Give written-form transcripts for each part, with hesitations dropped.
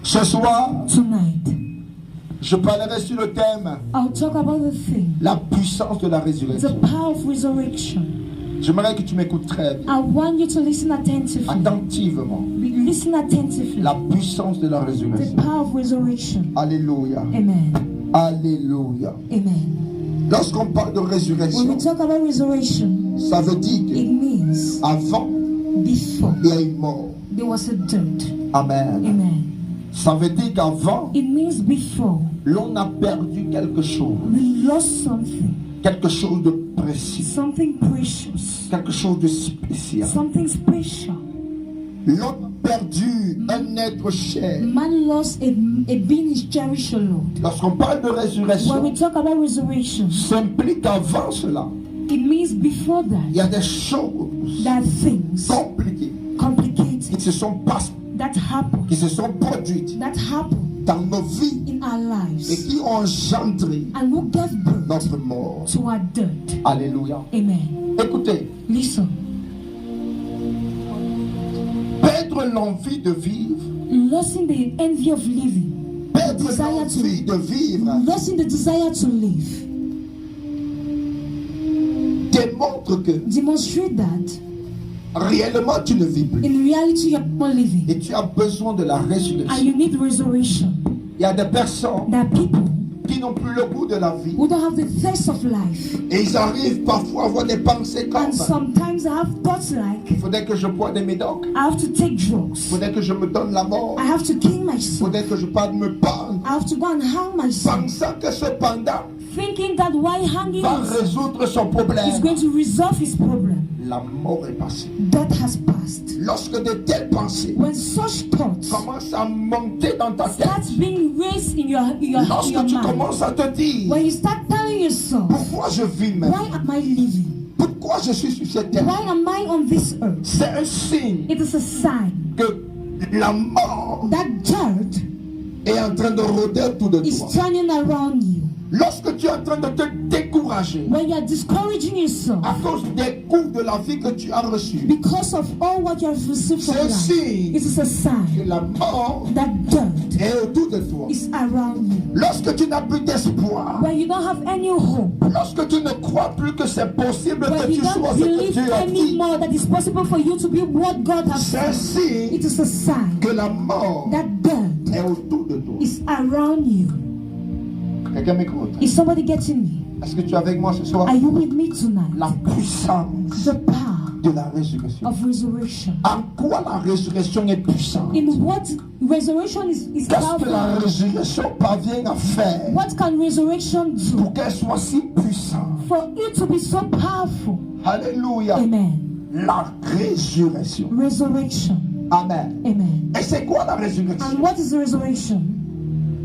Ce soir, Tonight, je parlerai sur le thème I'll talk about the thing, la puissance de la the résurrection. power of resurrection. J'aimerais que tu m'écoutes très bien, I want you to listen attentively. attentivement. Listen attentively. La puissance de la The résurrection. power of resurrection. Alléluia. Amen. Alléluia. Amen. Lorsqu'on parle de When we résurrection, talk about resurrection, ça veut dire it means qu'avant, before il y a une mort. there was a death. Amen. Amen. Ça veut dire qu'avant, It means before l'on a perdu quelque chose. we lost something, Quelque chose de précieux. something precious, Quelque chose de spécial. something special. L'on a perdu un être cher. Man lost a being is cherished a lot. Lorsqu'on parle de When we résurrection, talk about resurrection, ça implique qu'avant cela, it means before il y that, a des choses that things compliquées complicated qui se sont passées, that happen, qui se sont produites that happen dans nos vies in our et lives, qui ont engendré and who gave birth notre mort. to our death. Alléluia. Amen. Écoutez, Listen, perdre l'envie de vivre, losing the envy of living, perdre desire l'envie de vivre losing the desire to live, démontre que demonstrate that réellement tu ne vis plus in reality you're not living et tu as besoin de la and résurrection. you need resurrection. Il y a des personnes There are people qui n'ont plus le goût de la vie who don't have the thirst of life, et ils arrivent parfois à avoir des pensées comme and sometimes I have thoughts like, il faudrait que je boive des médocs, I have to take il drugs, faudrait que je me donne la mort, I have to kill il myself, faudrait que je parle me pendre, I have to go and hang myself, pensant que cependant thinking that while hanging va is résoudre son problème. going to resolve his problem. La mort est passée. Death has passed. Lorsque de telles pensées When such thoughts commencent à monter dans ta tête, start being raised in your lorsque tu mind, commences à te dire when you start telling yourself, pourquoi je vis why maintenant, am I living? pourquoi je suis sur cette terre, Why am I on this earth? c'est un signe It is a sign que la mort that death est en train de rôder autour de is toi. turning around you. Lorsque tu es en train de te décourager When you are discouraging yourself à cause des coups de la vie que tu as reçus, because of all what you have received from c'est un life, signe it is a que sign la mort that death est autour de toi. is around you. Lorsque tu n'as plus d'espoir, When you don't have any hope, lorsque tu ne crois plus que c'est possible que when you tu sois don't ce que believe Dieu a dit, anymore that it's possible for you to be what God has c'est un said, it signe is a sign que la mort that death est autour de toi. is around you. Quelqu'un m'écoute? Is somebody getting me? Est-ce que tu es avec moi ce soir? Are you with me tonight? La puissance The power de la résurrection. of resurrection. En quoi la résurrection est puissante? In what resurrection is Qu'est-ce que la powerful? résurrection parvient à faire What can resurrection do pour qu'elle soit si puissante? for it to be so powerful? Alléluia. Amen. La résurrection. Resurrection. Amen. Amen. Et c'est quoi la résurrection? And what is the resurrection?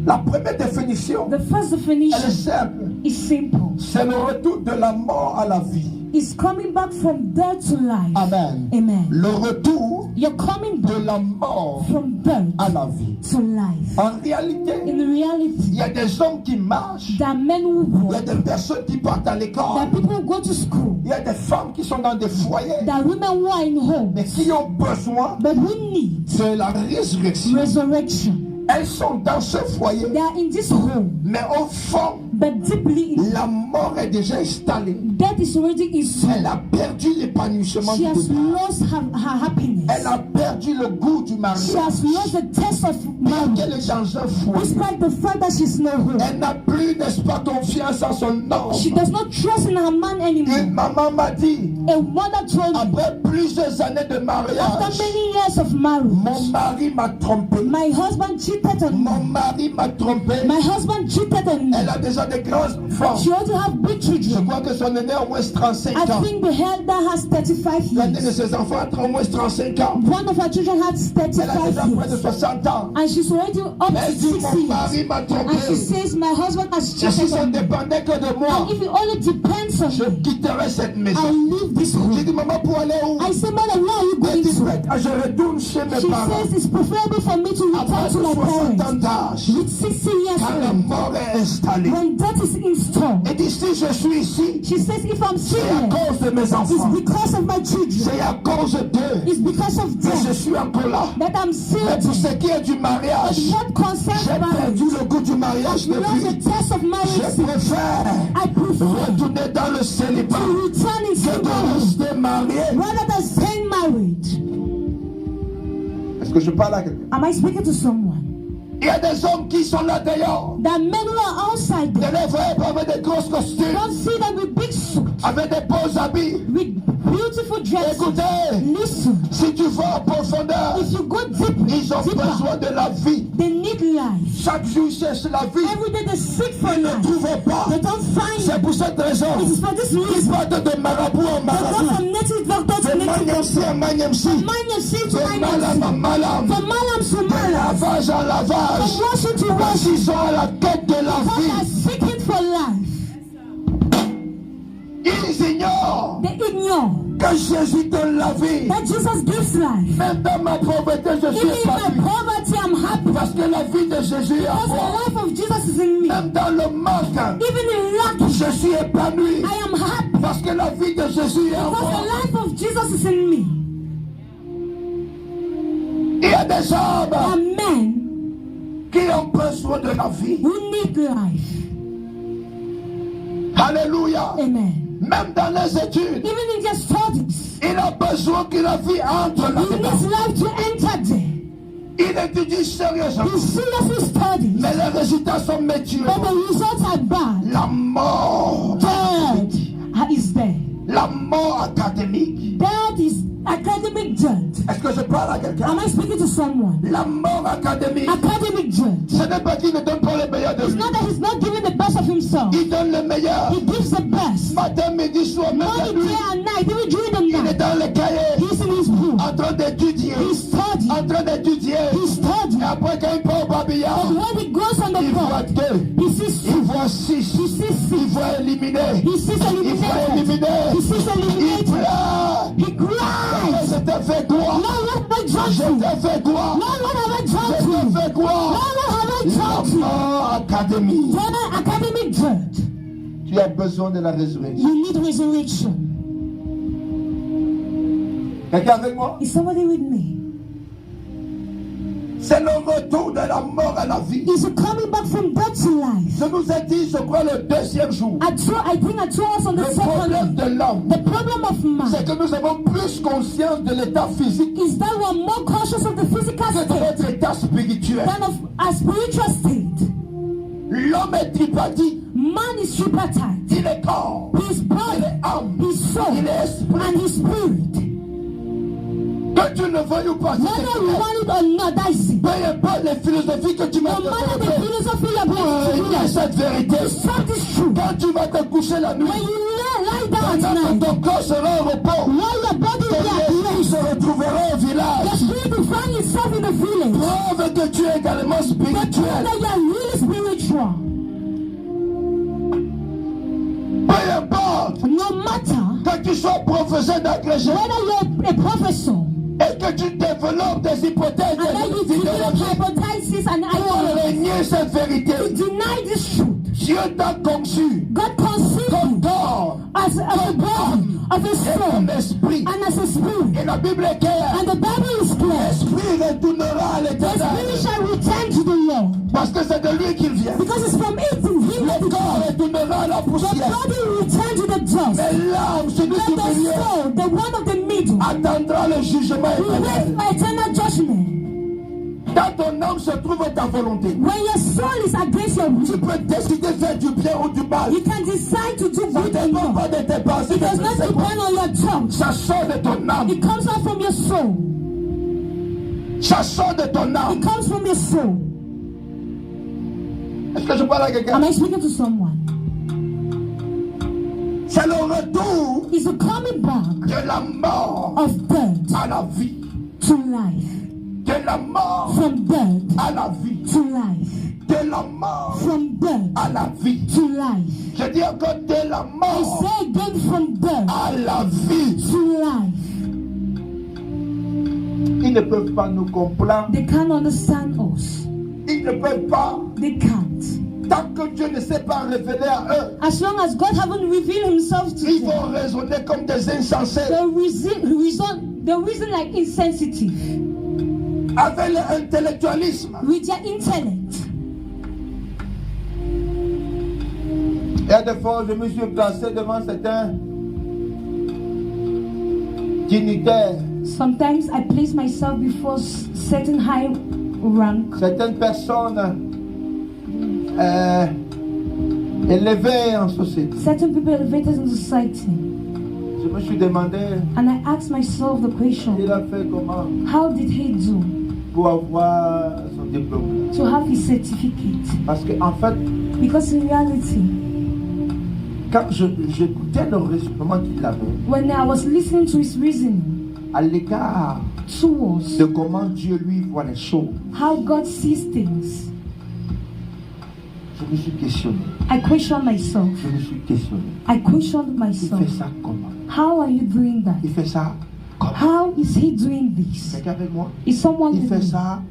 La première définition, The first elle est definition simple. is simple. C'est le retour de la mort à la vie. It's coming back from death to life. Amen. Amen. Le retour You're coming de back la mort from death à la vie. to life. En réalité, In reality, il y a des hommes qui marchent, there are men who il y a walk, des personnes qui partent à there l'école, are people who go to school, il y a des femmes qui sont dans des foyers, there are women who are in homes, mais qui ont besoin but who need de la résurrection. resurrection. Elles sont dans ce foyer, They are in this home, mais au fond, but deeply la mort est déjà installée. death is already in Elle soul. a perdu l'épanouissement She du has départ. lost her happiness. Elle a perdu le goût du She mariage. has lost the taste of marriage. Elle est dans un foyer. Despite the fact that she's no home, Elle n'a plus, n'est-ce pas, confiance en son homme. she does not trust in her man Une anymore. maman m'a dit, A mother told me, après plusieurs années de after mariage, many years of marriage, mon mari m'a trompé. my husband cheated on Mon me. mari m'a trompé. My husband cheated on me. Elle a déjà des grands enfants. She also have big Je children. crois que son aîné a au moins 35 I ans. think the elder has 35 L'aîné de years. ses enfants a au moins 35 ans. One of her children has Elle a 35 déjà près de years. 60 ans. And she's already up to Elle dit, 60 mon years. mari m'a trompé. And she says, my husband has Et si cheated ça on ne me. dépendait que de moi, And if it only depends on je me, quitterai cette maison. I'll leave this J'ai home. dit, maman, pour aller où? I said, Mother, where are you Elle going dit, to? je retourne chez mes She parents. says it's preferable for me to return Après to my 60 ans parents d'âge, with 60 years quand la old. mort est installée. When death is installed, Et dit, si je suis ici, she says, if I'm c'est à sitting here, cause de mes it's enfants. because of my children. C'est à cause d'eux It's because of que je death suis encore là. that I'm Mais pour sitting. ce qui est du mariage, What concerns j'ai marriage? perdu le goût du mariage You know the depuis. test of Je marriage. préfère I prefer retourner dans le célibat to return in que de single rester marié. rather than staying married. Est-ce que je parle à quelqu'un? Am I speaking to someone? Il y a des hommes qui sont là dehors. That men who are outside Ne there les voyez pas avec des grosses costumes, don't see them with big suits, avec des beaux habits. with beautiful dresses. Écoutez, Listen, si tu vas en profondeur, if you go deep, ils ont deeper, besoin de la vie. they need life. Chaque jour, ils cherchent la vie. Every day they seek for Ils ne life. trouvent pas. They don't find C'est it. pour cette raison It is for this qu'ils reason. partent de marabout en They go marabout. from native doctor to De native Maniamsi doctor. en Maniamsi. Maniamsi to De malam en Maniamsi. malam. From malam to De malam. lavage en lavage. From washing to Parce washing. qu'ils sont à la quête de la Because they are vie. seeking for life. Ils ignorent They ignore que Jésus donne la vie. that Jesus gives life. Même dans ma pauvreté, je suis Even in my épanoui. poverty, I'm happy. Parce que la vie de Jésus est en Because moi. the life of Jesus is in me. Même dans le manque, Even in lack, je suis épanoui. I am happy. Parce que la vie de Jésus est en Because moi. the life of Jesus is in me. Il y a des There are hommes men qui ont besoin de la vie. who need life. Alléluia. Amen. Même dans les études, Even in their studies, il a besoin que la vie entre he là-dedans. needs life to enter there. Il étudie sérieusement. He seriously studies, Mais les résultats sont médiocres. but the results are bad. La mort. Death is there. La mort académique. That is academic death. Est-ce que je parle à quelqu'un? Am I speaking to someone? La mort académique. Academic death. Ce n'est pas qu'il ne donne pas le meilleur de It's lui. not that he's not giving the best of himself. Il donne le meilleur. He gives the best. Matin, midi, soir, même la Morning, nuit. day, and night, even during the Il est night. dans le cahier. He's in his book. En train d'étudier. He's studying. En train d'étudier. He's studying. Et après, quand il part au babillard, But when he goes on the il voit board, 2. he sees Il 2. voit 6. He sees Il 6. voit éliminer. He sees Il voit eliminated. éliminer. He sees Il eliminated. pleure. He cries. Je t'ai fait quoi? Lord, what have I done Je to you? t'ai fait quoi? Lord, what have I Je done to t'ai you? fait quoi? Lord, what have I La done to you? mort académique. Then academic death. Tu as besoin de la résurrection. You need resurrection. Quelqu'un avec moi? Is somebody with me? C'est le retour de la mort à la vie. Is coming back from death to life. Je nous ai dit, je crois, le deuxième jour. I think I told us on the Le problème second day. de l'homme, The problem of c'est man que nous avons plus conscience de l'état physique is that we're more conscious of the physical que de state notre état spirituel. than of our spiritual state. L'homme est tripartite. Man is tripartite. Il est corps, His il body, est âme, his soul, il est esprit. and his spirit. Que tu ne veuilles ou pas, Whether you want it or not, that is it. peu importe les philosophies que tu m'as No matter the développées, philosophy you're bringing il y a to cette vérité. Accept this truth. Quand tu vas te coucher la nuit, When you lie down pendant que tonight, ton corps sera au repos, while your body ton is at esprit rest, se retrouvera au your village. spirit will find itself in the village. Preuve que tu es également The proof spirituel. that you are really spiritual. Peu importe No matter que tu sois professeur d'agrégé whether you're a professor et que tu développes des hypothèses and then you develop idéologiques hypothesis and pour ideologies, régner cette vérité. deny this truth. Dieu t'a conçu God conceived comme you corps as a body, of a et soul, comme esprit. and as a spirit. Et la Bible est claire. And the Bible is clear. L'esprit retournera à The l'éternel. spirit shall return to the Lord. Parce que c'est de lui qu'il vient. Because it's from it in him that Le it corps comes. retournera à la The poussière. body will return to the dust. Mais l'âme, celui But du the milieu, soul, the one of the middle, attendra le jugement will wait éternel. for eternal judgment. Dans ton âme se trouve ta volonté. When your soul is against your will, Tu peux décider de faire du bien ou du mal. you can decide to do Ça ne good or dépend not. pas de tes pensées, It does de not tes depend on your tongue. Ça sort de ton âme. It comes out from your soul. Ça sort de ton It âme. comes from your soul. Est-ce que je parle à quelqu'un? Am I speaking to someone? C'est le retour It's a coming back de la mort of death à la vie. to life. De la mort From death à la vie. to life. De la mort From death à la vie. to life. Je dis encore de la I mort say again, from death à la vie. to life. Ils ne peuvent pas nous comprendre. They can't understand us. Ils ne peuvent pas. They can't. Tant que Dieu ne s'est pas révélé à eux, As long as God haven't revealed himself to ils them, vont raisonner comme des insensés. they reason like insensitive Avec l'intellectualisme. with their intellect. Et des fois, je me suis placé devant certains dignitaires, Sometimes I place myself before certain high rank, certaines personnes élevées en société. certain people elevated in society, Je me suis demandé, and I asked myself the question, il a fait comment how did he do pour avoir son diplôme? to have his certificate? Parce qu'en fait, Because in reality, quand j'écoutais le raisonnement qu'il avait when I was listening to his reasoning à l'égard towards de comment Dieu lui voit les choses, how God sees things, je me suis questionné. I questioned myself. Je me suis questionné. I questioned Il myself. fait ça comment? How are you doing that? Il fait ça comment? How is he doing this? Quelqu'un avec moi? Is someone Il with fait me? ça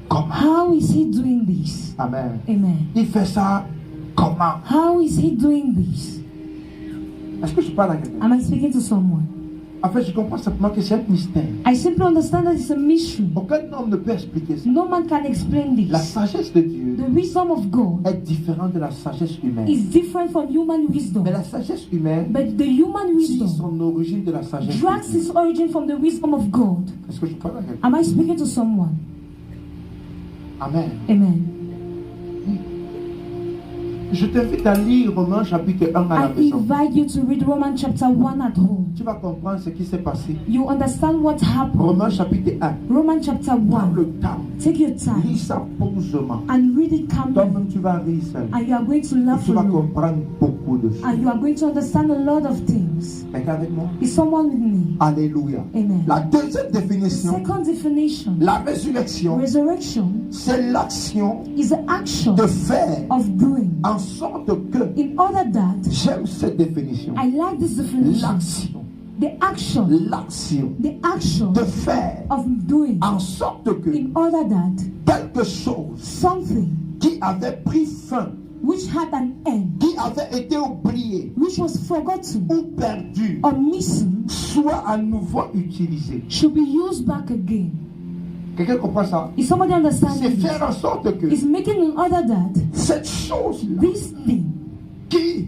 comment? How is he doing this? Amen. Amen. Il fait ça comment? How is he doing this? Est-ce que je parle à quelqu'un? Am I speaking to someone? En fait, je comprends simplement que c'est un mystère. I simply understand that it's a mystery. Aucun homme ne peut expliquer ça. No man can explain La this. sagesse de Dieu The wisdom of God est différente de la sagesse humaine. is different from human wisdom. Mais la sagesse humaine But the human tire wisdom son origine de la sagesse drags divine. its origin from the wisdom of God. Est-ce que je parle à quelqu'un? Am I speaking to someone? Amen. Amen. Je t'invite à lire Romains chapitre 1 à la I maison. invite you to read Romans chapter 1 at home. Tu vas comprendre ce qui s'est passé. You understand what happened. Romains chapitre 1. Romans chapter Prends 1. le temps. Take your time Lis ça posément. and read it calmly. Toi-même, tu vas rire seul. And you are going to Et laugh tu vas alone. comprendre beaucoup de choses. And you are going to understand a lot of things. Quelqu'un avec moi? Is someone with me? Alléluia. Amen. La deuxième The définition, second definition, la résurrection, resurrection, c'est l'action is the action de faire of doing en sorte que, in order that, j'aime cette définition, I like this definition, l'action, the action de faire of doing en sorte que in order that quelque chose something qui avait pris fin, which had an end, qui avait été oublié which was forgotten ou perdu, or missing, soit à nouveau utilisé. should be used back again. Quelqu'un comprend ça? Is somebody C'est understanding this? faire en sorte que Is making in order that cette chose-là this thing, qui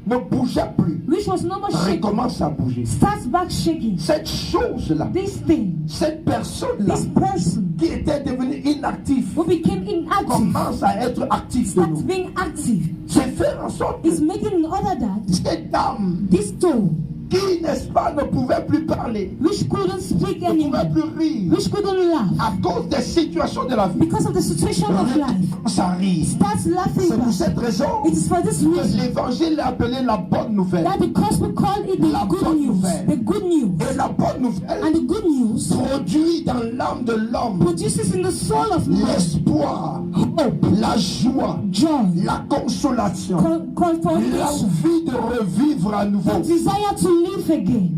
ne bougeait plus which was no more shaking, recommence à bouger. starts back shaking. Cette chose-là, This thing, cette personne-là this person qui était devenue inactive who became inactive commence à être active de starts nouveau. being active. C'est faire en sorte Is que making in order that cette âme this soul, qui, n'est-ce pas, ne pouvait plus parler, which couldn't speak ne pouvait anymore, plus rire which couldn't laugh à cause des situations de la vie, because of the situation of life, commence à rire. starts laughing C'est pour back. cette raison It is for this que reason l'évangile est appelé la bonne nouvelle. that the gospel called it La the good bonne news. nouvelle. The good news. Et la bonne nouvelle And the good news produit dans l'âme de l'homme produces in the soul of man l'espoir, hope, la joie, joy, la consolation, confirmation, l'envie de revivre à nouveau. the desire to live again.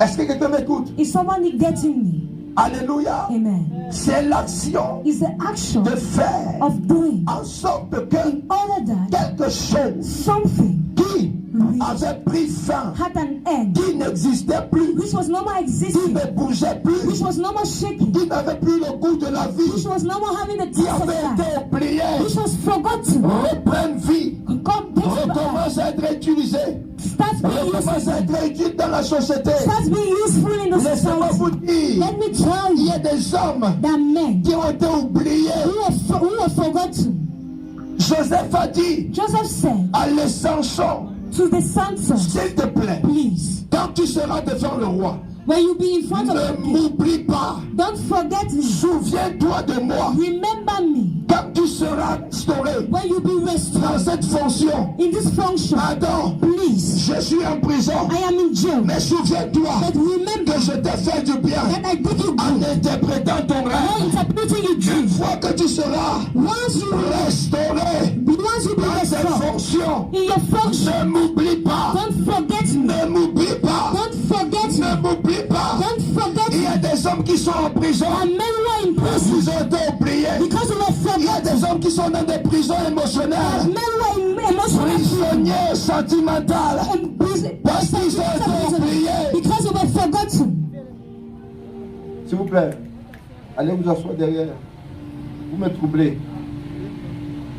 Est-ce que quelqu'un m'écoute? Is somebody getting me? Alléluia. Amen. C'est l'action Is the action de faire of doing en sorte que in order that quelque chose something qui avait pris fin, had an end, qui n'existait plus, which was no more qui existing, ne bougeait plus, which was no more shaking, qui n'avait plus le goût de la which vie, was no more having a qui taste of avait life, été oublié, which was forgotten, reprenne vie, God takes back, recommence à être utilisé, starts being recommence à useful, être utile dans la société. starts being useful in the Laissez-moi society. vous dire, Let me tell il y you a des hommes that men qui ont été oubliés. who were forgotten. Joseph a dit Joseph said à l'Samson, to the Samson, s'il te plaît, please, quand tu seras devant le roi, when you be in front of the ne king, m'oublie pas, don't forget me. souviens-toi de moi. Remember me Quand tu seras instauré when you be dans restored cette fonction, in this function. pardon, Please, je suis en prison, I am in jail, mais souviens-toi but remember que je t'ai fait du bien that I did you en good. interprétant ton Now rêve. interpreting you Une dream. fois que tu seras Once you restauré be dans cette restored fonction, in your function, ne m'oublie pas, don't forget me. ne m'oublie pas, Don't forget me. ne m'oublie pas. Don't forget Il y me. a des hommes qui sont en prison. And men who are in Parce prison qu'ils ont été oubliés. because we were Il y a forgotten. des hommes qui sont dans des prisons émotionnelles. Men who are in emotional Prisonniers sentimentales. and prison Parce qu'ils ont été oubliés. because we were forgotten. S'il vous plaît, allez vous asseoir derrière. Vous me troublez.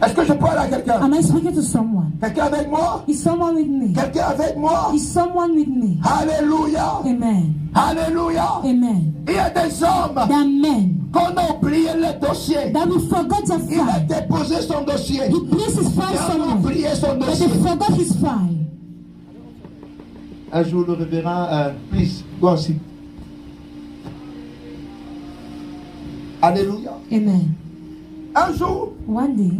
Est-ce que je parle à quelqu'un? Am I speaking to someone? Quelqu'un avec moi? Is someone with me? Quelqu'un avec moi? Is someone with me? Alléluia. Amen. Alléluia. Amen. Il y a des hommes There are men qu'on a oublié le dossier. that we forgot their Il a file. déposé son dossier. He placed his file Il a somewhere, oublié son but dossier. they forgot his file. Un jour, le révérend, please, go and sit. Alléluia. Amen. Un jour, One day,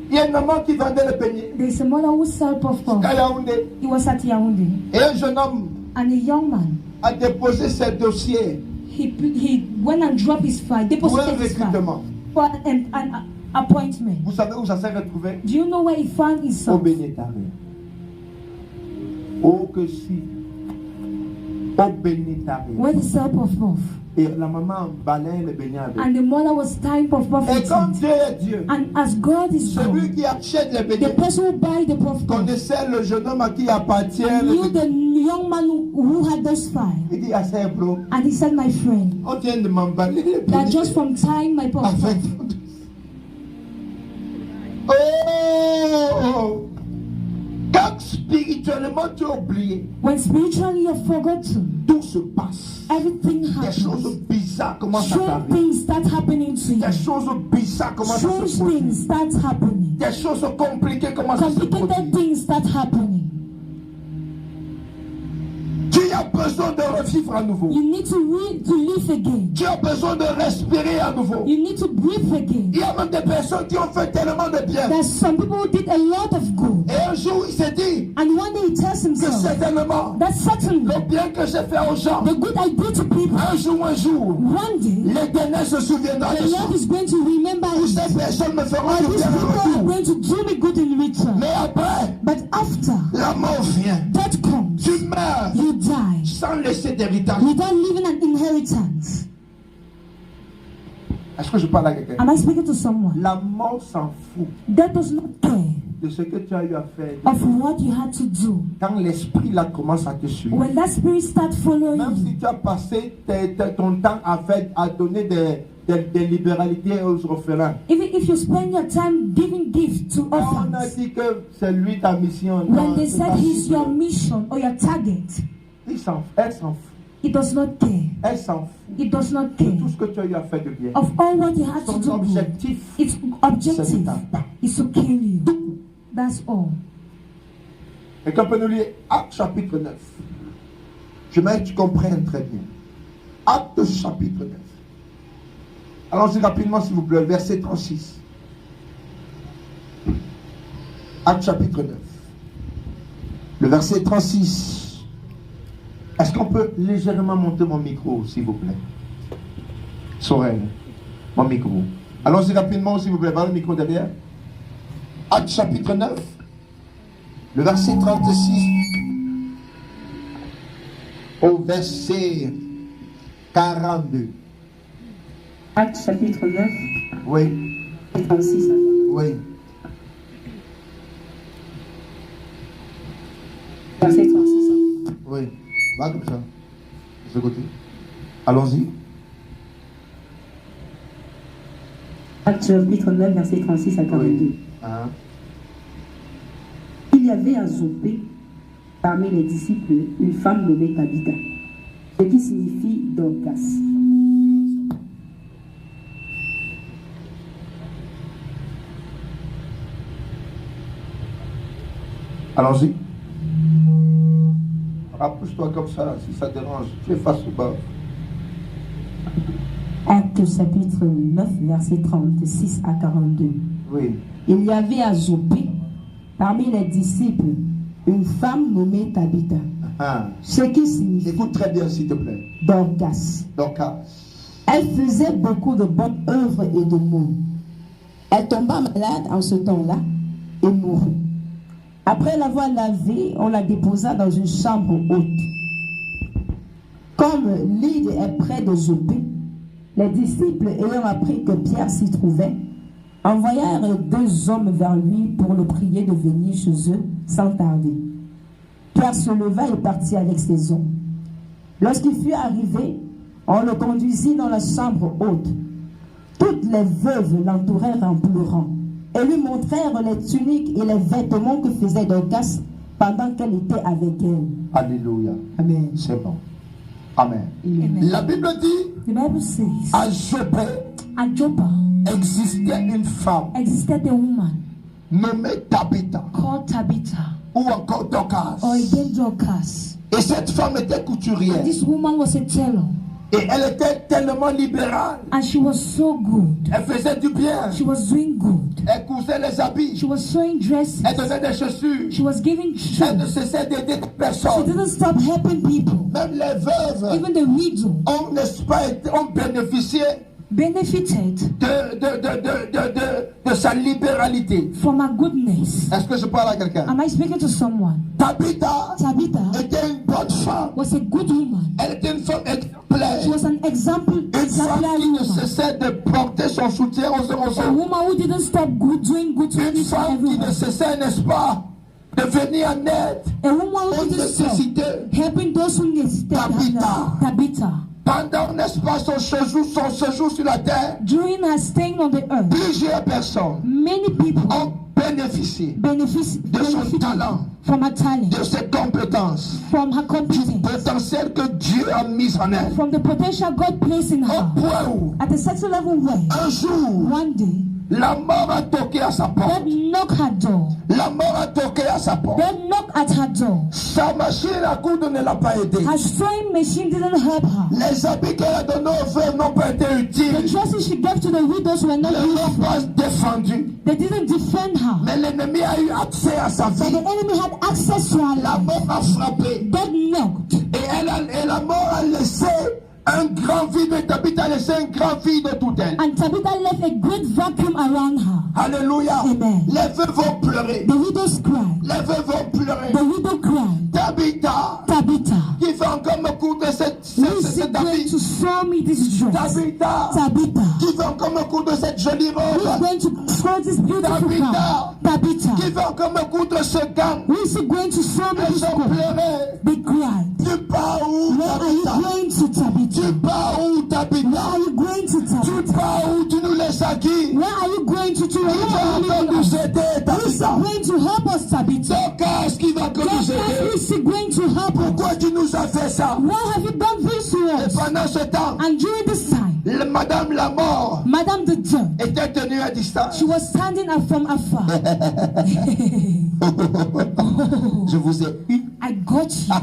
il y a une maman qui vendait le beignet there is a mother who sell puff puff. à Yaoundé. He was at Yaoundé, Et un jeune homme and a young man, a déposé ses dossiers he went and dropped his file, pour un deposited his file recrutement. for an appointment. Vous savez où ça s'est retrouvé? Do you know where he found Au himself? bénétariat. Oh que si. Au bénétariat. Where he sell puff puff. Et la maman balayait le beignet avec. And the mother was tying puff puff Et with comme it. Dieu est Dieu, And as God is celui God, qui achète les the beignets person who buy the puff puff connaissait le jeune homme à qui appartient knew le the beignet. young man who had those file. Il dit à ses bro, And he said, my friend, on vient de m'emballer les that beignets just from tying my puff puff, avec ton dossier. Oh! Quand spirituellement tu as oublié, when spiritually you're forgotten, tout se passe. everything Des choses happens. bizarres commencent à Strange t'arriver. things start happening to you. Des choses bizarres commencent à Strange se produire. things start happening. Des choses compliquées commencent à se Complicated produire. things start happening. Tu as besoin de revivre à nouveau. You need to live again. Tu as besoin de respirer à nouveau. You need to breathe again. Il y a même des personnes qui ont fait tellement de bien. There's some people who did a lot of good. Et un jour, il s'est dit And one day he tells que himself certainement, that certainly le bien que j'ai fait aux gens, the good I did to people, un jour, one day l'Éternel se souviendra the de ça. Lord is going to remember Où it. ces personnes me feront Or du these bien people en are retour. going to do me good in return. Mais après, But after la mort vient. death comes, Tu meurs you die sans laisser d'héritage. without leaving an inheritance. Est-ce que je parle à quelqu'un? Am I speaking to someone? La mort s'en fout Death does not care de ce que tu as eu à faire. of what you had to do. Quand l'esprit là commence à te suivre. When that spirit starts following Même you, si tu as passé ton temps à donner des libéralités aux orphelins. even if you spend your time giving gifts to On a orphans, dit que c'est lui ta mission. when Non, they c'est said pas he's si your vrai. mission or your target, Elle s'en fout. it does not care. Elle s'en fout. It does not De care tout ce que tu as eu à faire de bien. of all what you had to Son do. objectif, Its c'est de objective t'abattre. is to kill you. That's all. Et qu'on peut nous lire Acte chapitre 9. J'aimerais que tu comprennes très bien. Acte chapitre 9. Allons-y rapidement s'il vous plaît, verset 36. Acte chapitre 9. Le verset 36. Est-ce qu'on peut légèrement monter mon micro, s'il vous plaît? Sorel, mon micro. Allons-y rapidement, s'il vous plaît. Voilà le micro derrière. Acte chapitre 9. Le verset 36 au verset 42. Acte chapitre 9, Oui, et 36. oui. Verset 36. Oui. Va comme ça. De ce côté. Allons-y. Acte chapitre 9, verset 36 à 42. Oui. Hein? Il y avait à Zoppé, parmi les disciples, une femme nommée Tabitha, ce qui signifie Dorcas. Allons-y. Rapproche-toi comme ça, si ça dérange. Tu es face au bas. Acte chapitre 9, verset 36 à 42. Oui. Il y avait à Zoppé, parmi les disciples, une femme nommée Tabitha, Ah. ce qui signifie Écoute très bien, s'il te plaît. Dorcas. Donc, Elle faisait beaucoup de bonnes œuvres et de mots. Elle tomba malade en ce temps-là et mourut. Après l'avoir lavée, on la déposa dans une chambre haute. Comme Lydie est près de Joppé, les disciples ayant appris que Pierre s'y trouvait, envoyèrent 2 hommes vers lui pour le prier de venir chez eux sans tarder. Pierre se leva et partit avec ses hommes. Lorsqu'il fut arrivé, on le conduisit dans la chambre haute. Toutes les veuves l'entourèrent en pleurant et lui montrèrent les tuniques et les vêtements que faisait Dorcas pendant qu'elle était avec elle. Alléluia. Amen. C'est bon. Amen. Amen. La Bible dit, The Bible says, à Joppé at Joppa existait une femme existed a woman nommée Tabitha called Tabitha, ou encore Dorcas. or again Dorcas. Et cette femme était couturière. This woman was a tailor, Et elle était tellement libérale. and she was so good. Elle faisait du bien. She was doing good. Elle cousait les habits. She was sewing dresses. Elle donnait des chaussures. She was giving Elle ne shoes. cessait d'aider She personne. didn't stop helping people. Même les veuves Even the widow ont, n'est-ce pas, ont bénéficié benefited de sa libéralité. from her goodness. Est-ce que je parle à quelqu'un? Am I speaking to someone? Tabitha Tabitha était une bonne femme. was a good woman. Elle était une femme exemplaire. She was an example, Une femme exemplary qui ne woman. cessait de porter son soutien aux A autres. woman who didn't stop doing good to Une femme qui ne everyone. cessait, n'est-ce pas, de venir en aide A woman who aux didn't stop nécessités. helping those who needed Tabitha. Tabitha. Pendant, n'est-ce pas, son séjour sur la terre, During her staying on the earth, plusieurs personnes many people ont bénéficié benefited de son talent, from her talent, de ses compétences, from her du competence, potentiel que Dieu a mis en elle. from the potential God placed in Au her. point où, At a certain level where un jour, one day la mort a toqué à sa porte. God knocked her door. La mort a toqué à sa porte. God knocked at her door. Sa machine à coudre ne l'a pas aidé. Her sewing machine didn't help her. Les habits qu'elle a donnés aux veuves n'ont pas été The utiles. dresses she gave to the widows were not Ne l'ont useful. pas défendu. They didn't defend her. Mais l'ennemi a eu accès à sa But the vie. enemy had access to her La life. mort a frappé. God knocked. Et la mort a laissé un grand vide. Et Tabitha a laissé un grand vide autour d'elle. And Tabitha left a great vacuum around her. Alléluia. Amen. Les veuves vont pleurer. The widows cried. Les veuves vont pleurer. The widow cried. Tabitha, Tabitha, qui va encore me coudre who is cet going habit. to sew me this dress? Tabitha, Tabitha, qui va encore me coudre cette jolie who is robe. going to sew this beautiful Tabitha. gown? Tabitha, Qui va encore me coudre ce gant. who is going to sew me Elles this ont gown? pleuré. They cried. Tu pars où, Where are you Tabitha? going to, Tabitha? Tu pars où, Where Tabitha? are you going to, Tu Tabitha? pars où? Tu nous laisses à qui? Where are you going to? Qui Where va are you encore leaving nous us? aider, Who is Tabitha? going to help us, Tabitha? Dorcas, qui va encore nous Who aider? is going to help us? Pourquoi tu nous as fait ça? Why have you done this to Et us? pendant ce temps, And during this time, Madame la mort Madame the Judge, était tenue à distance. she was standing up from afar. Je vous ai eu. I got you.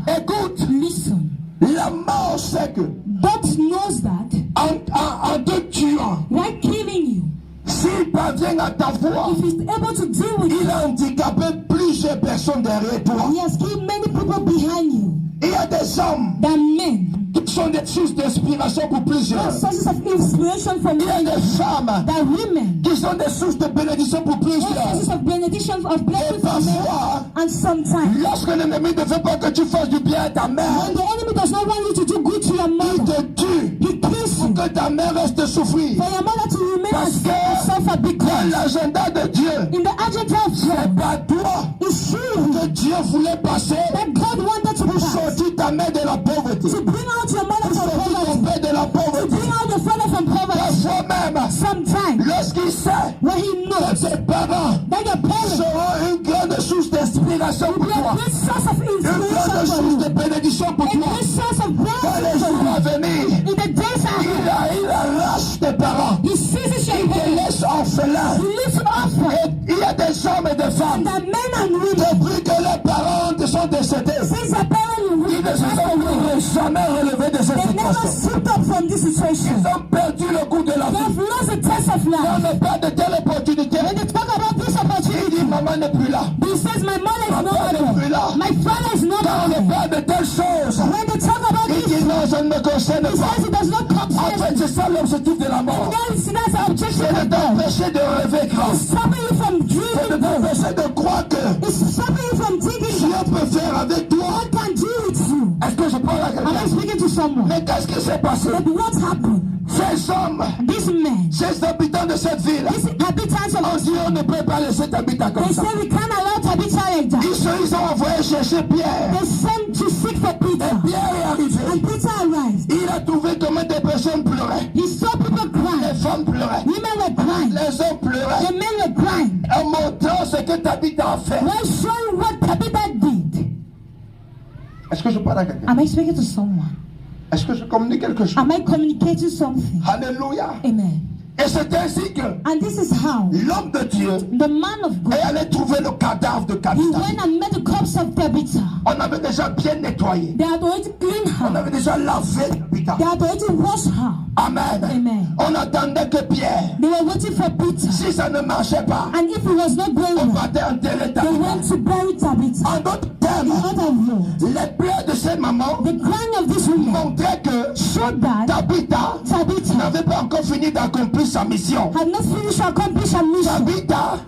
Écoute, Listen. la mort sait que God knows that en te tuant, while killing you, s'il parvient à t'avoir, if he's able to deal with il you, a handicapé plusieurs personnes derrière toi. he has killed many people behind you. Il y a des hommes That men, qui sont des sources d'inspiration pour plusieurs. sources of inspiration for Il y a many. des femmes That women, qui sont des sources de bénédiction pour plusieurs. sources of benediction of Et blessing for men. parfois, And sometimes, lorsque l'ennemi ne veut pas que tu fasses du bien à ta when mère, the enemy does not want you to do good to your il mother, te tue he kills pour you. que ta mère reste souffrir. For your mother to remain Parce as que a suffer dans because l'agenda de Dieu, in the agenda of c'est God, pas toi it's you que Dieu voulait passer that God wanted to pour pass. sortir ta mère de la pauvreté. To bring out your mother Pour from sortir ton poverty. père de la To pauvreté. bring out your father from poverty. Parfois même, Sometimes, lorsqu'il sait when he que knows tes parents that your parents seront une grande source d'inspiration pour will be a toi, great source of une grande inspiration for source you, de bénédiction pour a toi, great source of dans les blessing jours à for venir, you. In the days ahead, il arrache tes parents, he seizes your il te parents. laisse orphelin. He leaves you orphan. Et il y a des hommes et des femmes, That men and women, depuis que leurs parents te sont décédés, since their parents ils ne se sont jamais relevés de cette they never situation. stood up from this situation. Ils ont perdu le goût de la They vie. have lost the test of On life. ne parle de telle opportunité. When they talk about this Il opportunity, dit maman n'est plus là. he says, my mother is no Papa n'est plus là. more. My father is no Quand on more. ne parle de telle chose, When they talk about il this, dit non, ça ne me concerne he pas. says it does not En concern fait, me. c'est ça l'objectif de la mort. That's the objective C'est de t'empêcher de rêver grand. It's stopping you from C'est de dreaming big. t'empêcher de croire que It's stopping you from thinking Dieu that peut faire avec toi. God can do with you. Est-ce que je parle à Am I quelqu'un? speaking to someone? Mais qu'est-ce qui s'est passé? But what happened? Ces hommes, These men, ces habitants de cette ville, these inhabitants on of dit on ne peut pas laisser Tabitha comme they ça. say we can't allow Tabitha like that. Ils ont envoyé chercher Pierre. They sent to seek for Peter. Pierre est arrivé. And Peter arrived. Il a trouvé comment des personnes pleuraient. He saw people Les crying. femmes pleuraient. Women were crying. Les hommes pleuraient. The men were crying. En montrant ce que Tabitha a fait. Why showing what Tabitha did? Est-ce que je parle à quelqu'un? Am I speaking to someone? Est-ce que je communique quelque chose? Am I communicating something? Alléluia. Amen. Et c'est ainsi que And this is how l'homme de Dieu the man of est God, allé trouver le cadavre de he Tabitha. went and met the corpse of Tabitha. On avait déjà bien nettoyé. They had already cleaned On her. avait déjà lavé Tabitha. They had already washed her. Amen. Amen. On attendait que Pierre, They were waiting for Peter. si ça ne marchait pas, And if it was not going on well, partait enterrer they Tabitha. went to bury Tabitha. En d'autres termes, In other words, les pleurs de ces mamans the crying of this woman montraient que showed that Tabitha Tabitha n'avait pas encore fini d'accomplir sa mission. had not finished to accomplish her mission. Tabitha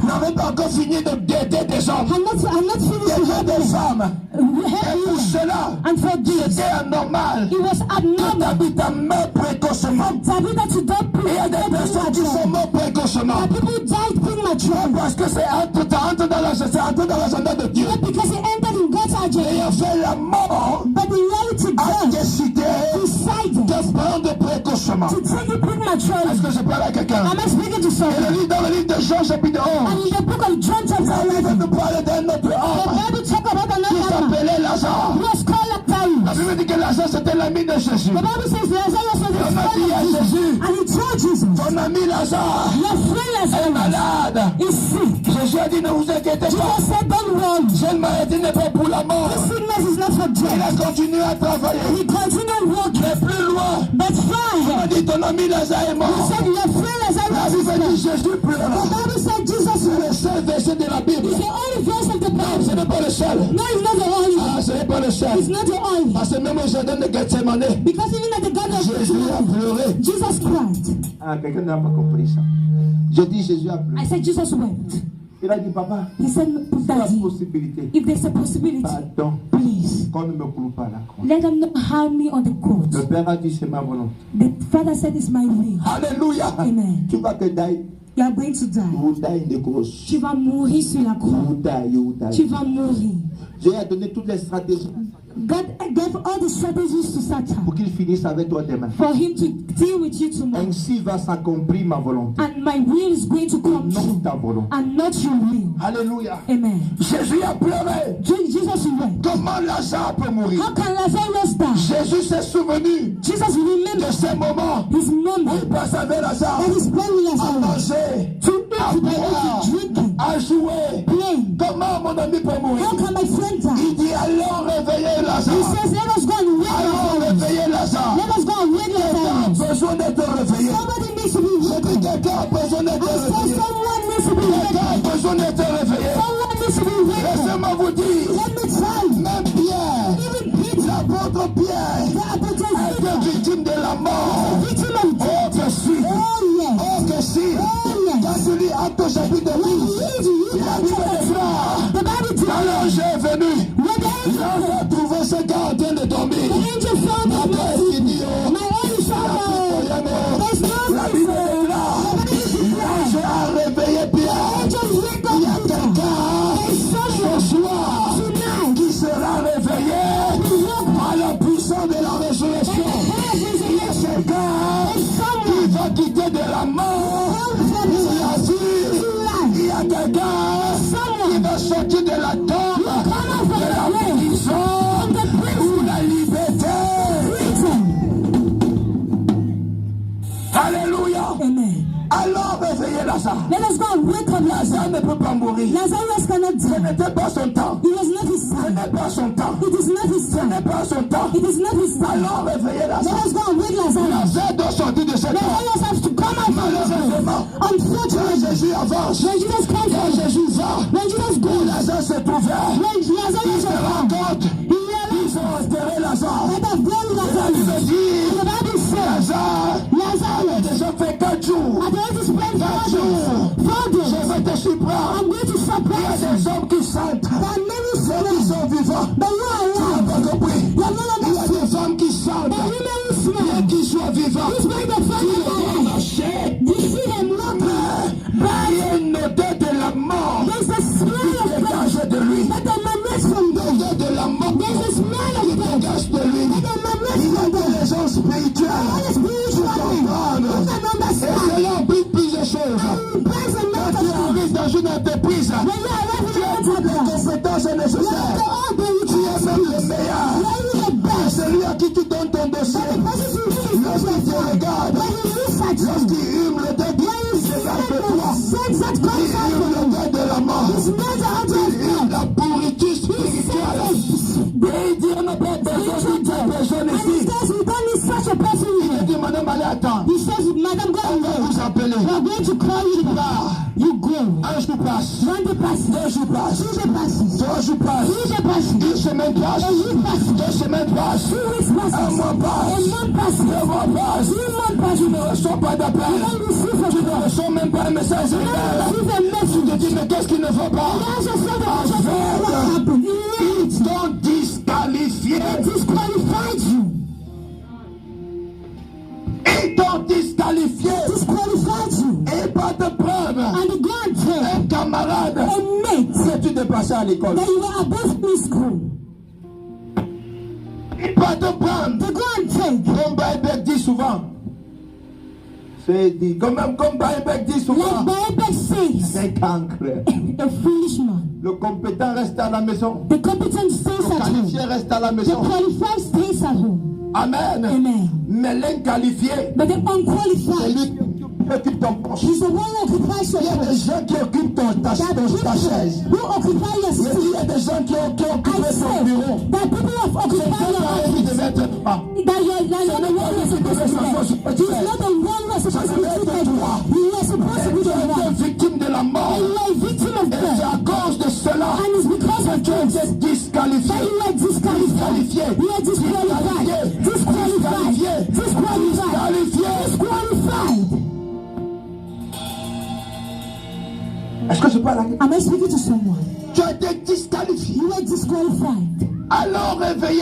n'avait pas encore fini d'aider des hommes. had not finished to D'aider help des them. femmes. Et Help pour them. cela, And for this, c'était anormal it was que abnormal Tabitha meure précocement. Tabitha to die Et il y a des personnes qui sont mortes précocement. That people died prematurely. Parce que c'est entre dans l'agenda de Dieu. Not because it entered in God's Et agenda, en fait, la mort but in reality, a God décidé decided de prendre précocement. to take it prematurely. Est-ce que je parle à quelqu'un? Am I speaking to Et someone? dans le livre de Jean chapitre 11, And in the book of John chapter la Bible 11, nous parle d'un autre the homme Bible talk about qui another man s'appelait Lazare. who was called La Lazarus. Bible dit que Lazare c'était l'ami de Jésus. The Bible says Lazarus was On the a friend dit à of Jesus. Jésus, And he told Jesus, ton ami Lazare your friend est Lazarus malade. is sick. Jésus a dit, ne vous inquiétez pas. Jesus said, don't worry. Cette maladie n'est pas pour la mort. This sickness is not for Il death. a continué à travailler. He continued walking. Mais plus loin, But far il a ahead, dit, ton ami Lazare est he mort. said, your friend La Lazarus is Bible dit, dead. Jésus pleura. The Bible said Jesus C'est wept. le seul verset de la Bible. It's the only verse of the Non, ce Bible. n'est pas le seul. No, it's not the only. Ah, ce n'est pas le seul. It's not the only. Parce que même au jardin de Gethsemane, Because even at the Garden of Jésus a Gethsemane, pleuré. Jesus cried. Ah, quelqu'un n'a pas compris ça. Je dis Jésus a pleuré. I said Jesus wept. Il a dit, papa, He said, la Daddy, possibilité, if there's a possibility, pardon, please qu'on ne me cloue pas à la croix. let them not harm me on the Le cross. Père a dit, c'est ma volonté. The Father said, it's my will. Alléluia. Amen. Tu vas te die. You are going to die. Vous die de grosse. Tu vas mourir sur la croix. Vous die. Tu vas mourir. Dieu a donné toutes les stratégies God gave all the strategies to Satan pour qu'il finisse avec toi demain. for him to deal with you tomorrow. Ainsi va s'accomplir ma volonté. And my will is going to come Non true. ta volonté. And not your will. Alléluia. Amen. Jésus a pleuré. Jesus wept. Comment Lazare peut mourir? How can Lazarus die? Jésus s'est souvenu Jesus remembered de ces moments his où moment il passe avec Lazare that his friend à Lazarus manger, to eat, à to be boire, able to drink, à jouer. playing. Comment mon ami peut mourir? How can my friend die? Il dit allons réveiller He Lazare. says, let us go and wake Allons Lazarus. réveiller Lazare. Let us go and wake Quelqu'un a Lazarus. besoin d'être réveillé. Somebody needs to be Je dis wakened. quelqu'un a besoin d'être I said, réveillé. someone needs to be Quelqu'un wakened. a besoin d'être réveillé. Someone needs to be wakened. Laissez-moi vous dire, Let me tell you, même Pierre, even Peter, l'apôtre Pierre, the apostle était Peter, victime de la mort. victim of death. Oh que si, Oh yes. oh que si. Oh yes. Quand tu lis Actes au chapitre 12, la Bible déclare, The Bible quand tells l'ange est venu, when the angel l'ange a trouvé ce gars en train de dormir. found the Après, blessing, il dit, oh, my only son, there's no la Bible reason. déclare, The Bible declares, l'ange a réveillé Pierre. angels wake Il y a up Peter. quelqu'un There's ce someone soir tonight qui sera réveillé à la puissance de la résurrection. Il y a quelqu'un qui va quitter de la mort. Il y a quelqu'un qui va sortir de la tombe, de la prison ou la liberté. Alléluia. Amen. Alors réveillez Lazare. Let us go and wake up Lazare Lazarus. ne peut pas mourir. Lazarus cannot Ce die. n'était pas son temps. It was not his Ce time. n'est pas son temps. It is not his Ce time. n'est pas son temps. It is not his time. Alors réveillez Let Lazare. us go and wake Lazarus. Lazare doit sortir de cette mort. Lazarus has to come out from this Malheureusement, place. Unfortunately, quand Jésus avance, when Jesus comes quand out, Jésus va, when Jesus goes, Lazare s'est ouvert. when Il Lazarus se is rend found, compte. he realized Ils ont enterré Lazare. that I've gone La Lazarus. Bible dit, The Bible says Lazare Lazarus a déjà fait 4 jours had already surprendre. I'm going to Il y a surprise you. des hommes qui sentent. There are many Ceux qui sinners, sont vivants. but you are Tu n'as alive. pas compris. You are not Il y a understood. des femmes qui sentent. The women who Bien smell, qu'ils soient vivants. this way the Tu father les vois died. marcher. You see them walking, Il y a une odeur de la mort there's a smell of qui death dégage de lui. that emanates from them. L'odeur de la mort There's a smell qui of death dégage de lui. that emanates Il y a from des them. raisons spirituelles All the pour spiritual men comprendre. who can Et understand. cela implique plusieurs choses. And there's a Quand lot tu of things. arrives dans une entreprise, When you arrive tu in as the toutes les enterprise, compétences you have nécessaires. the all the Tu es même le meilleur. You are the Et best. celui à qui tu donnes ton dossier, The person who lorsqu'il te regarde, when he looks at you, lorsqu'il hume le tête, il se garde de toi. sense that Il comes out hume from le tête de la mort. He smells the Il odor of hume death. la pourriture spirituelle. Et il dit, on n'a pas besoin d'une telle personne And he ici. says, we don't need such a person Il here. dit, madame, allez attendre. He says, Madam, go On va away. vous appeler. We are going to call you back. Pars. You go. Un jour passe. One day passes. 2 jours passent. 2 days passes. 3 jours passent. 3 days passes. 1 semaine passe. A week passes. 2 semaines passent. 2 weeks Un passes. mois A passe. month passes. 2 mois passent. 3 months passes. Tu ne reçois pas d'appel. You don't receive a Tu ne call. reçois même pas un message. You don't receive a Tu message. te dis, mais qu'est-ce qui ne va pas? Ask yourself the question, what happened? Ils t'ont disqualifié. Disqualified you. Ils t'ont disqualifié. Disqualified you. Et pas de preuve. And you go and tell Un camarade a mate que tu dépassais à l'école. that you were above me school. Et pas de preuve. They go and tell Comme Baïbek dit souvent. C'est dit. Comme Baïbek dit souvent. like Bible says, Un cancre. a foolish man. Le compétent reste à la maison. The competent stays Le at home. qualifié reste à la The maison. qualified stays at home. Amen. Amen. Mais l'inqualifié, But the c'est unqualified lui qui occupe ton poste. is the one who occupies your Il y a des post. gens qui occupent ta That chaise. people who occupy your Il seat. y a des gens qui ont I occupé ton said bureau. that people have C'est occupied pas your là où il office. devait être là. That you're not the one who's supposed to be there. He's not the one who's supposed to be seated. You were supposed to be Tu the es one. victime de la mort. And you are a victim of Et c'est death. à cause de cela And it's because of que tu as this été disqualifié. that you are disqualified. You are disqualified. Disqualified. Disqualified. Disqualified. Est-ce que je parle à quelqu'un? Am I speaking to someone? Tu as été disqualifié. You are disqualified. Alors réveillez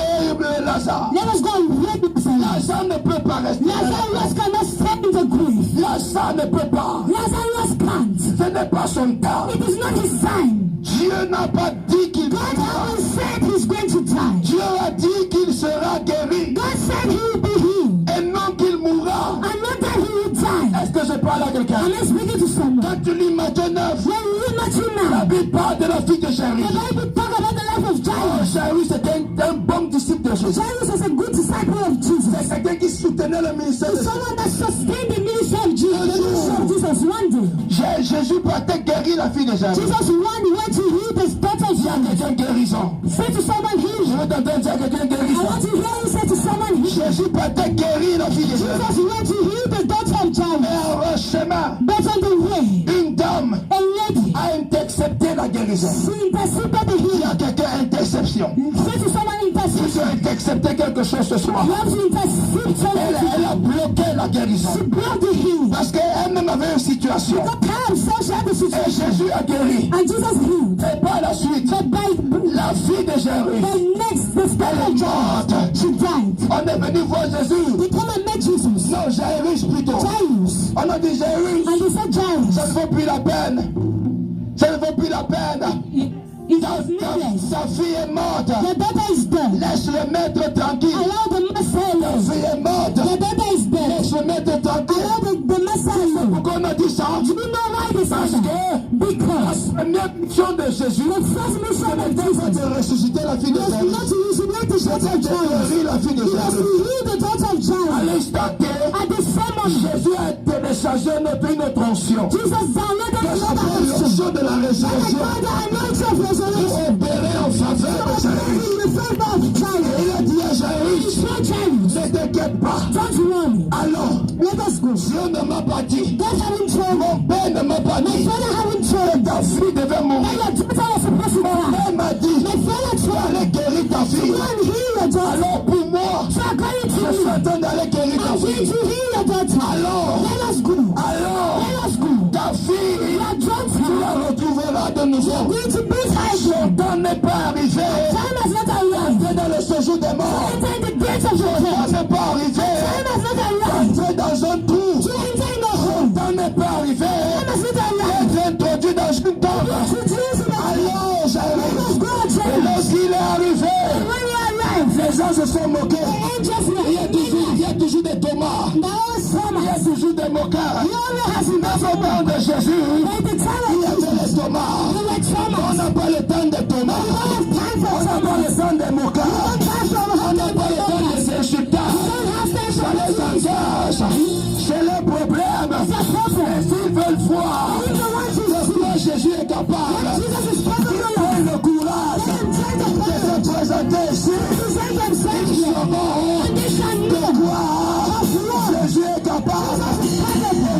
Lazare. Let us go and read this. Lazare ne peut pas rester. Lazarus cannot stay in the grave. Lazare ne peut pas. Lazarus can't. Ce n'est pas son temps. It is not his time. Dieu n'a pas dit qu'il God mourra. hasn't said he's going to die. Dieu a dit qu'il sera guéri. God said he will be healed. Et non qu'il mourra. And not that he will die. Est-ce que je parle à quelqu'un? Am I speaking to someone? Quand tu lis Matthieu 9, When you read Matthew la 9, Bible parle de la fille de the Jairus. Bible talk about the life of Oh, Jairus. Jairus était un bon disciple de Jésus. Jairus was a good disciple of Jesus. C'est quelqu'un qui soutenait le ministère de Jésus. Someone that sustained the ministry of Jesus. The ministry of Jesus one day. Jésus partait guérir la fille de Jairus. Jesus one day went to heal the daughter of Il y a Jairus. quelqu'un guérison. Say to someone Je heal. veux t'entendre dire quelqu'un I guérison. want to hear you say to someone heal. Jésus partait guérir la fille de Jairus. Jesus went to heal the daughter of Et Jairus. en chemin, But on the way, une dame a lady, a intercepté la guérison. she intercepted the Il y healing. a quelqu'un interception. Say to someone Si tu interception. as intercepté quelque chose ce soir, You have to intercede something. elle a bloqué la guérison. She blocked the healing. Parce qu'elle-même avait une situation. God herself she had the Et situation. Jésus a guéri. And Jesus healed. Et par la suite, But by la fille de Jairus, the next, the spirit elle of est Jairus, morte. she died. On est venu voir Jésus. They come and met Jesus. Non, Jairus plutôt. Jairus. On a dit Jairus, And they said, Jairus, ça ne vaut plus la peine. Ça ne vaut plus la peine. it is needless. Sa fille est morte. Your daughter is dead. Laisse le maître tranquille. Allow the master Sa alone. fille est morte. Your daughter is dead. Laisse le maître tranquille. Allow the master alone. Pourquoi on a dit ça? Do you know why they Parce said that? que Because la première mission de Jésus, the first mission of c'est Jesus de ressusciter la fille de was not Jairus. to resurrect the daughter of De Jairus. guérir la fille de It was to Jairus. heal the daughter of À Jairus. l'instant T, At the same moment, Jésus a téléchargé une autre onction. Jesus downloaded Ça another s'appelle unction. l'onction de la And résurrection. called the anointing of resurrection. Opéré en faveur de Jairus. In the favor of Et Jairus. il a dit à Jairus, So Jairus, ne t'inquiète pas. don't worry. Alors, Let us go. Dieu ne m'a pas dit, God haven't told me. mon père ne m'a pas My dit, father haven't told me. ta fille devait That mourir. your daughter was supposed to Mon die. père m'a dit, My father tu told me. allais guérir ta fille. Go and heal your daughter. Alors pour moi, So according je to suis me, en train d'aller guérir ta I'm going fille. to heal your daughter. Alors, Let us go. alors, Let us go. ta fille, Your tu daughter, la naîtra de nouveau. Son temps n'est pas arrivé. Entrer dans le séjour des morts. Son temps n'est pas arrivé. Entrer dans un trou. Son temps n'est pas arrivé. Être introduit dans une tombe. Alors j'arrive. Et lorsqu'il est arrivé, les gens se sont moqués. Il y a toujours des Thomas. Il y a toujours des moqueurs. Dans le temps de Jésus, il y avait les Thomas. On n'a pas le temps des Thomas. On n'a pas le temps des moqueurs. On n'a pas le temps des insultants. Ça les engage. C'est le problème. Et s'ils veulent voir que Jésus est capable, ils prennent le courage de se présenter ici. Ils sauront de quoi Jésus est capable.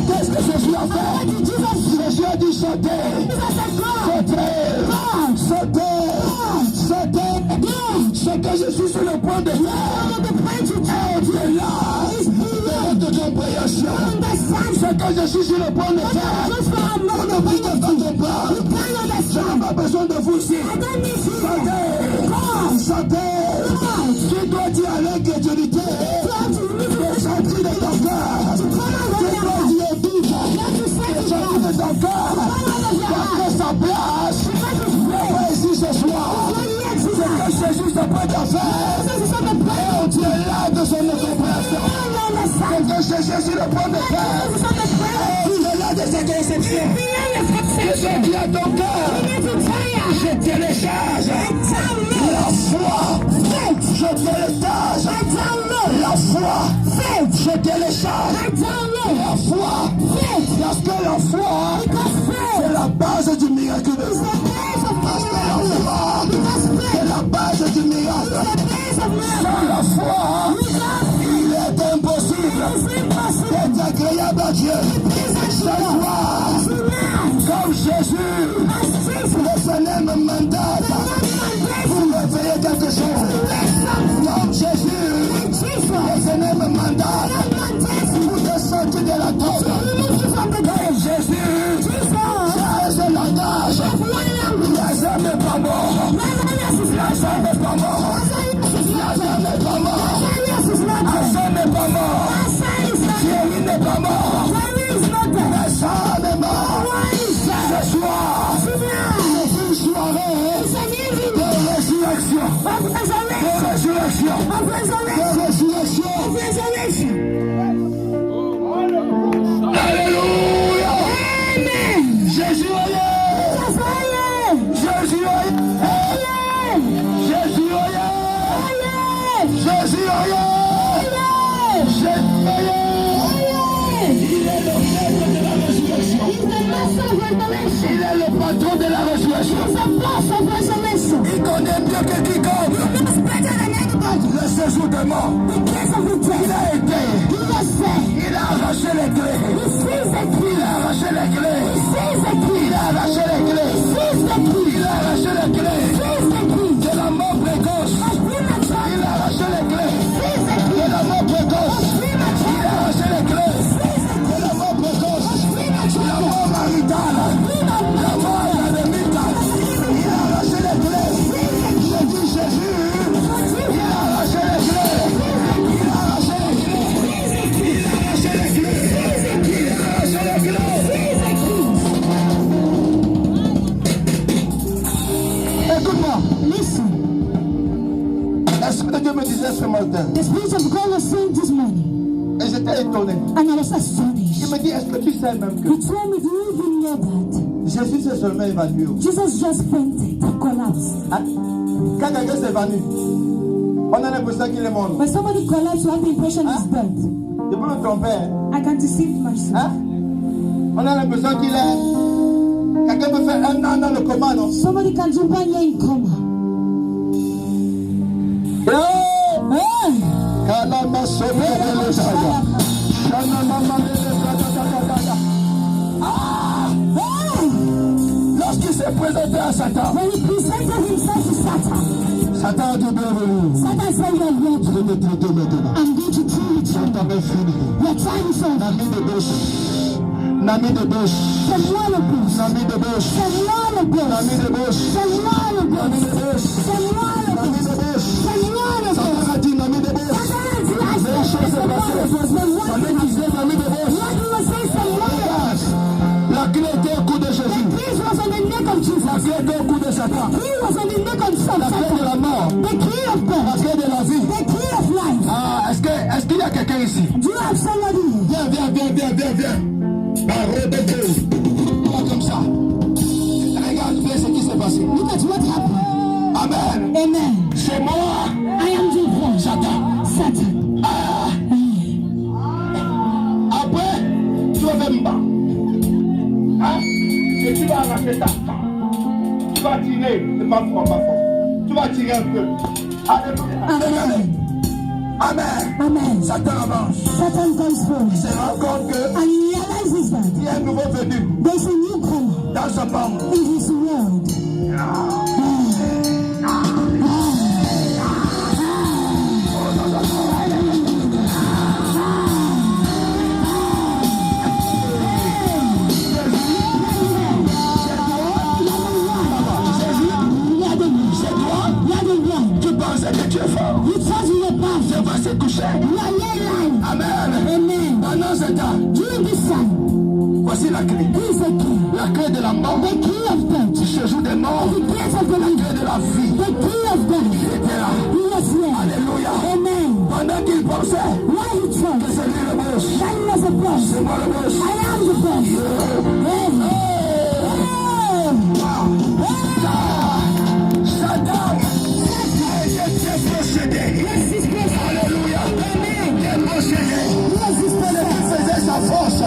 Qu'est-ce que Jésus a fait? Jésus a dit sauter, sauter. Ce que je suis sur le point de faire, Dieu est là, de votre compréhension. Ce que je suis sur le point de faire, on ne peut pas comprendre. Je n'ai pas besoin de vous ici. Sautez. Tu dois dire à l'incrédulité, les sentries de ton cœur. Tu dois dire tout, les sentries de ton cœur. Parce que sa place n'est pas ici ce soir. C'est que Jésus s'apprête à faire. Et on tient là de son incompréhension. C'est que Jésus sur le point de faire. Au-delà de sa conception. Je dis à ton cœur, je télécharge la foi. Je télécharge la foi. Je télécharge la foi. Parce que la foi, c'est la base du miracle. Parce que la foi, c'est la base du miracle. Sans la foi, il est impossible d'être agréable à Dieu. Cette foi, comme Jésus, le Seigneur me mandate pour me faire quelque chose. Comme Jésus, le Seigneur me mandate pour te sortir de la tombe. Comme Jésus, j'ai un langage. Lazare n'est pas mort. Lazare n'est pas mort. Lazare n'est pas mort. Lazare n'est pas mort. Thierry n'est pas mort. Lazare n'est mort. Ce soir, c'est une soirée de résurrection. De résurrection. De résurrection. Alléluia. Jésus est là. Jésus est là. Jésus est là. Jésus est là. Jésus est là. Il est le maître de la résurrection. Il est le patron de la résurrection. Il connaît mieux que quiconque le séjour des morts. Il a été. Il a arraché les clés. Il a arraché les clés. Il a arraché les clés. Il a arraché les clés de la mort précoce. Il a arraché les clés de la mort précoce. Il a arraché les clés de la mort précoce. La mort maritale. La mort académique. Il a arraché les clés. Je dis Jésus. Il a arraché les clés. Il a arraché les clés. Il a arraché les clés. Il a arraché les clés. Écoute-moi. Listen. L'Esprit de Dieu me disait ce matin. The Spirit of God was saying this morning, Et j'étais étonné. and I was astonished. Il me dit, est-ce que tu sais même que He told me, do you even know that Jésus s'est seulement évanoui? Jesus just fainted, he collapsed. Hein? Quand quelqu'un s'évanouit, on a l'impression qu'il est mort. When somebody collapses, you have the impression he's dead. Je peux me tromper. Hein? I can deceive myself. Hein? On a l'impression qu'il est... Quelqu'un peut faire un an dans le coma, non? Somebody can jump on you in coma. Hey! Kalama sobe le daya. Shanama Hey! Lorsqu'il s'est présenté à Satan, When he presented himself to Satan, Satan a dit bienvenue. Satan said, "You are Je welcome. vais te traiter maintenant. I'm going to kill you. Ton temps est fini. Your time is La over. vie de gauche Nami de bouche. C'est moi le boss. Nami de bouche. C'est moi le boss. Nami de bouche. C'est moi le boss. Nami de bouche. C'est moi le Nami boss. de bouche. C'est moi le boss. Satan a dit Nami de bouche. Satan a dit, Les choses se passaient. Ça n'existait Nami de bouche. What you were saying, c'est moi le boss. La clé était au cou de Jésus. Keys was on the neck of Jesus. La clé était au cou de Satan. Key was on the neck of La clé de Satan. la mort. The key of La God. clé de la vie. The key of life. Ah, est-ce qu'il y a quelqu'un ici? Do you have somebody? Viens. Parole de Dieu. Pas comme ça. Regarde bien ce qui s'est passé. Look at what happened. Amen. Amen. C'est moi. I am the one. Satan. Satan. Après, tu vas me battre. Hein? Et tu vas arracher ta femme. Tu vas tirer. C'est pas fort. Tu vas tirer un peu. Alléluia. Amen. Amen. Amen. Satan avance. Satan comes Il forward se rend compte que and he realizes that il y a un nouveau venu there's a newcomer dans sa femme. in his world. Tu pensais que tu es fort. You thought you were Tu powerful. vas se coucher. You are lying. Amen. Amen. Pendant ce temps, During this time, voici la clé. here's the key. La clé de la mort. The key of death. Du séjour des morts. The gates of the La living. clé de la vie. The key of God. Il était là. He was here. Alléluia. Amen. Pendant qu'il pensait Why he que chose? c'est lui le boss. That was a boss. C'est moi le boss. I am the boss. Satan était possédé. Alléluia. Était possédé. Ce qui faisait sa force. Ce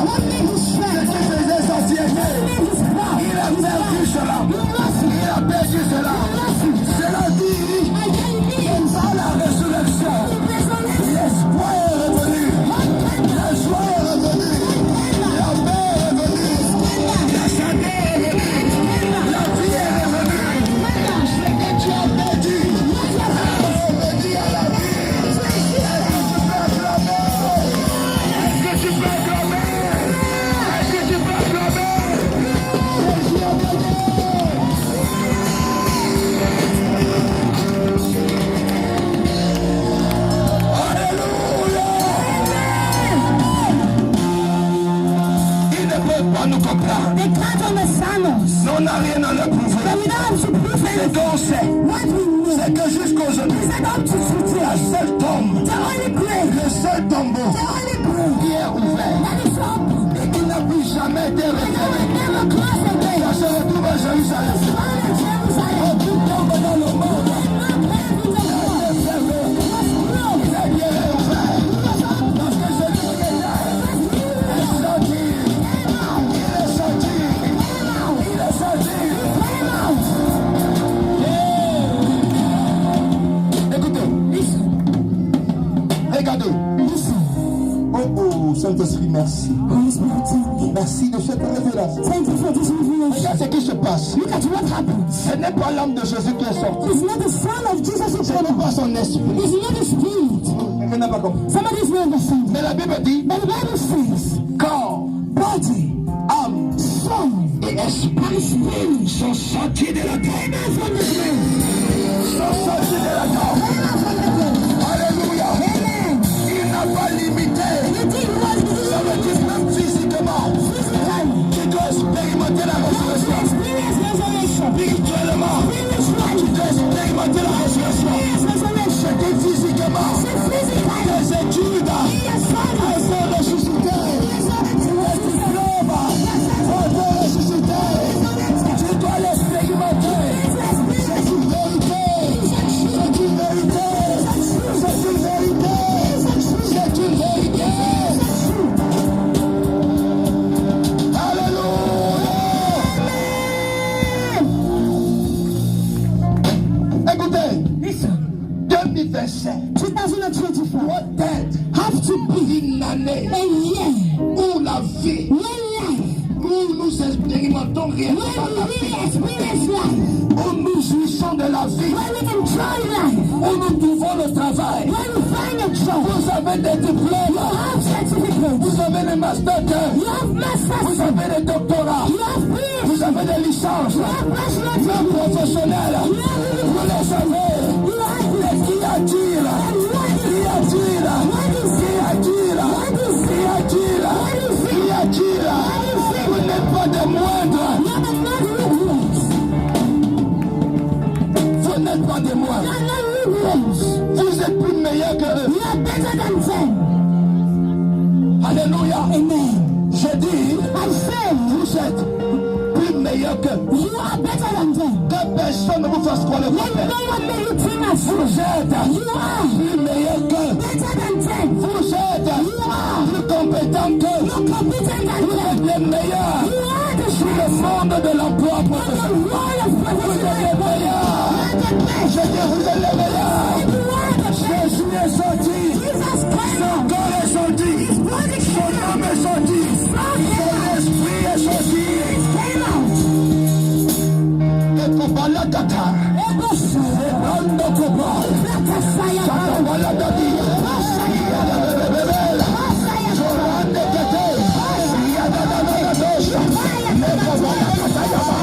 qui faisait sa fierté. Il a perdu cela. Il a perdu cela. C'est la vie. Par la résurrection. L'espoir est revenu. La joie est revenue. La paix est revenue. La santé est revenue. La vie est revenue. Ce que tu as perdu est revenu à la vie. Est-ce que tu peux acclamer? Est-ce que tu peux acclamer? Est-ce que tu peux acclamer? Jésus a gagné. Ils ne peuvent pas nous comprendre. They can't understand us. Nous, on n'a rien à leur prouver. But we don't have to prove Ce anything. qu'on sait, What we know c'est que jusqu'aujourd'hui, is that up to today, la seule tombe, the only grave, le seul tombeau the only grave qui est ouvert that is open, et qui n'a plus jamais été refermé, never close again. ça se retrouve à Jérusalem. All in Jerusalem. Aucune tombe dans le monde And not grave in the world. n'est fermée. Was closed. La vie est ouverte. Parce que Jésus est sorti. Il est sorti. Il est sorti. Écoutez, regardez. Oh, Saint-Esprit, merci. Holy Spirit, thank you. Merci de cette révélation. Thank you for this revelation. Regarde ce qui se passe. Look at what happened. Ce n'est pas l'âme de Jésus qui est sortie. It's not the Son of Jesus who Ce came n'est out. pas son esprit. It's not the Spirit. Quelqu'un n'a pas compris. Somebody's not understanding. Mais la Bible dit But the Bible says, corps, body, âme soul, et esprit sont sortis de la terre. from the grave. Sont sortis de la terre. From the grave. Alléluia. Amen. Il n'a pas limité. You think what Ça veut dire même physiquement. Tu dois expérimenter la résurrection. experience resurrection. Spirituellement. Spiritually. Tu dois expérimenter la résurrection. Experience resurrection. C'est physiquement. C'est physical. Les études. Yes, Father. Elles sont ressuscitées. Les diplômes vont te ressusciter. Tu dois l'expérimenter. C'est une vérité. C'est une vérité. C'est une vérité. C'est une vérité. Alléluia. Écoutez, Listen. 2025 2025 doit être have to be une année a year où la vie, when life, où nous expérimentons réellement when la we vie, experience life, où nous jouissons de la vie, when we enjoy life, où nous trouvons le travail. when we find a job, Vous avez des diplômes, you have certificates, vous avez les master degree. Vous avez des doctorats. Vous avez des licences. Même professionnels. Vous les avez. Mais qui a-t-il? Qui a-t-il? Qui a-t-il? Qui a-t-il? Qui a-t-il? Vous n'êtes pas des moindres. Vous n'êtes pas des moindres. Vous êtes plus meilleurs que eux. Alléluia. Amen. Je dis, vous êtes plus meilleurs que que personne ne vous fasse croire le contraire. Vous êtes plus meilleurs que vous êtes plus compétents que vous êtes les meilleurs sur le monde de l'emploi professionnel. Vous êtes les meilleurs. Je dis, vous êtes les meilleurs. Jésus est sorti. Son corps est sorti. Son âme est sorti. Son esprit est sorti. Et Kobalagata. Et Brando Kobal. Chakabalagadi. Jorande Kete. Yadadadadadosha. Nekobalagata.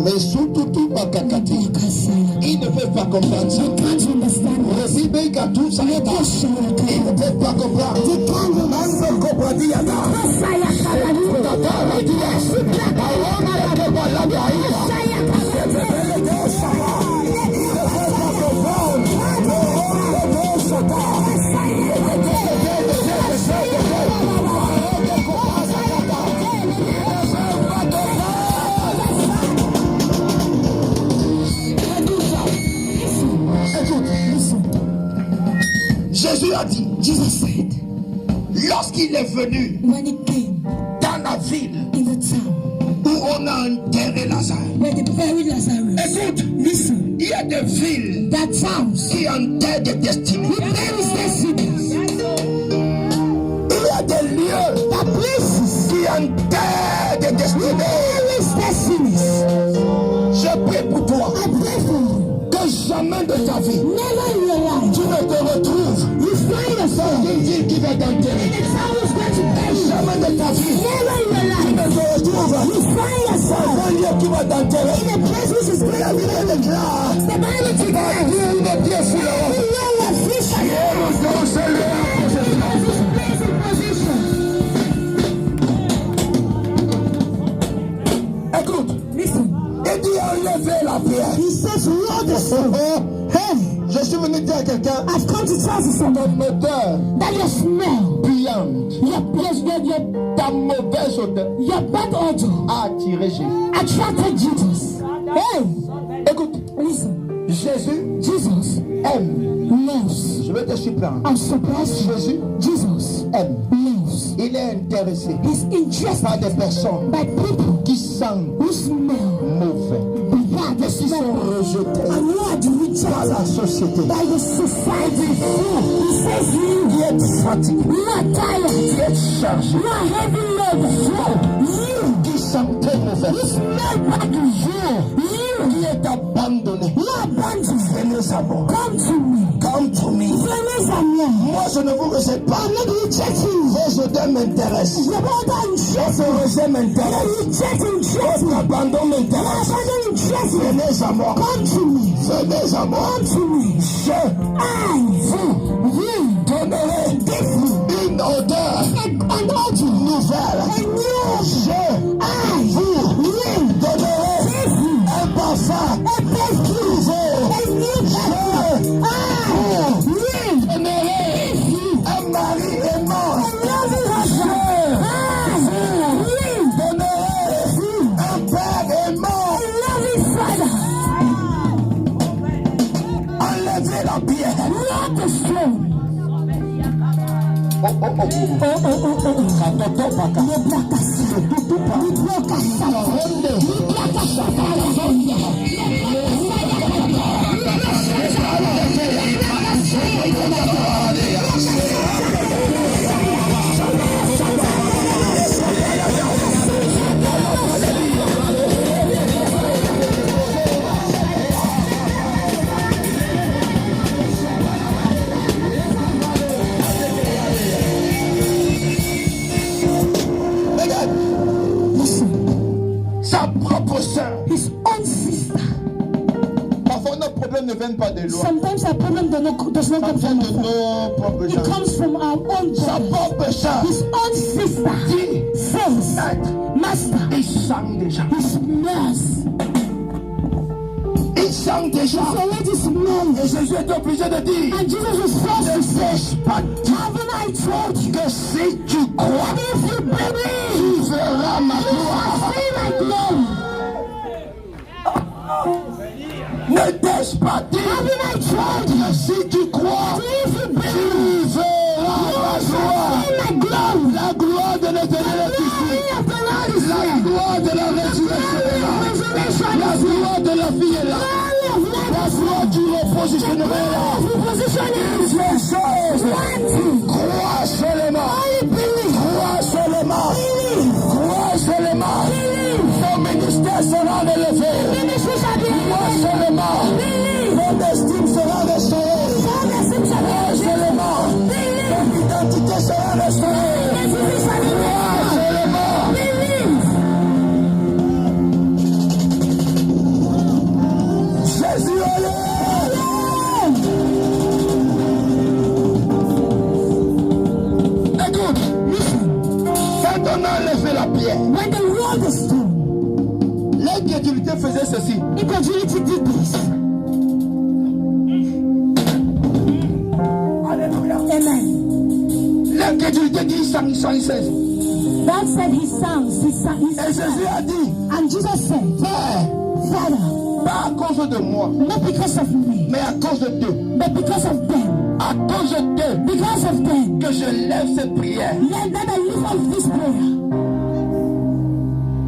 Mais surtout tout bakakati. Ils ne peuvent pas comprendre ça. Ils ne peuvent pas comprendre. Jésus a dit, lorsqu'il est venu dans la ville où on on a enterré Lazare. where they buried Lazarus. Écoute, Listen, il y a des villes that towns qui enterrent des destinées. who buries their cities, Il y a des lieux that places qui enterrent des destinées. buries destinies. Je prie pour toi I pray for you. que jamais de ta vie Never in your life tu ne te retrouves you find yourself dans une ville qui va in t'enterrer. a town who's going to bury you. Jamais de ta vie Never in your tu life ne te retrouves you find yourself dans un lieu qui va t'enterrer. in a place which is going La to Bible déclare the Bible declares Dieu de pied sur le roc. Dans ce lieu, écoute, Listen, il dit enlevez la pierre. he says, Lord the Son, hey, Je suis venu dire à quelqu'un, I've come to tell you something ton odeur that your smell, puante, ta mauvaise odeur your bad odor a attiré Jésus. attracted Jesus. Hey, Écoute, listen, Jésus Jesus aime. loves. Je vais te surprendre. I'm surprised. Jésus Jesus aime. loves. Il est intéressé He's interested par des personnes by people qui sentent who smell mauvais, bad, qui sont rejetés and who are par la rejected société, by the society. He says qui you, est fatigué, you are tired, qui est chargé, you are heavy loaded, you, qui sentait mauvais, you smell bad, you, qui est abandonné. you are abandoned. Venez à moi. Come to me. Come to me. Venez à moi. Moi, je ne vous rejette pas. I'm not rejecting you. Vos odeurs m'intéressent. Your brother interests Votre rejet you. m'intéresse. Reject interest Votre me. abandon m'intéresse. Abandon interest me. Venez à moi. Come to me. Venez à moi. Come to me. Je vous donnerai une odeur An odor. nouvelle. A new. Je vous donnerai un parfum nouveau. A new perfume. Je donnerai un mari aimant. Loving husband. Je donnerai un père aimant. Loving father. Enlevez la pierre. Not the stone. Oh, oh, oh, oh. Oh, oh, oh, oh. Katoto paka. Ne placas. Ne Regarde, sa propre sœur. his own sister. Parfois, nos problèmes ne viennent pas des lois. Sometimes our problem does not Ça come vient from de us. nos propres It gens. comes from our own Sa body. propre sœur His own sister dit says, Maître, Master, il sent déjà. he smells. Il sent déjà. He already smells. Et Jésus est obligé de dire And Jesus was forced to ne say, sais pas dit haven't I told you? que si tu crois, If you believe, tu verras ma gloire. see my glory. Ne t'ai-je pas dit Haven't I told you? que si tu crois, If you tu believe, verras ma gloire. see my glory. La gloire de l'Éternel est ici. Glory of the Lord is La here. gloire de la résurrection est là. Resurrection La is here. gloire de la vie est là. Glory of life La is gloire here. du repositionnement est là. Repositioning is Les choses, one thing. crois seulement. Only believe. Crois seulement. Believe. Crois seulement. Believe. Ton ministère sera élevé. Ministry shall be Crois elevated. seulement. Believe. Ton estime sera restaurée. All the sins shall be Crois elevated. seulement. Believe. Ton identité sera restaurée. Identity shall be Crois elevated. seulement. Believe. Jésus est là. Écoute, quand on a enlevé la pierre, When they rolled the stone, l'incrédulité faisait ceci. incredulity did this. Alléluia. Amen. L'incrédulité dit 116. God said he sounds. Et Jésus a dit, And Jesus said, Père, Father, pas à cause de moi, not because of me, mais à cause de Dieu. but because of them. À cause de Dieu Because of them. que je lève cette prière. Let that I lift up this prayer.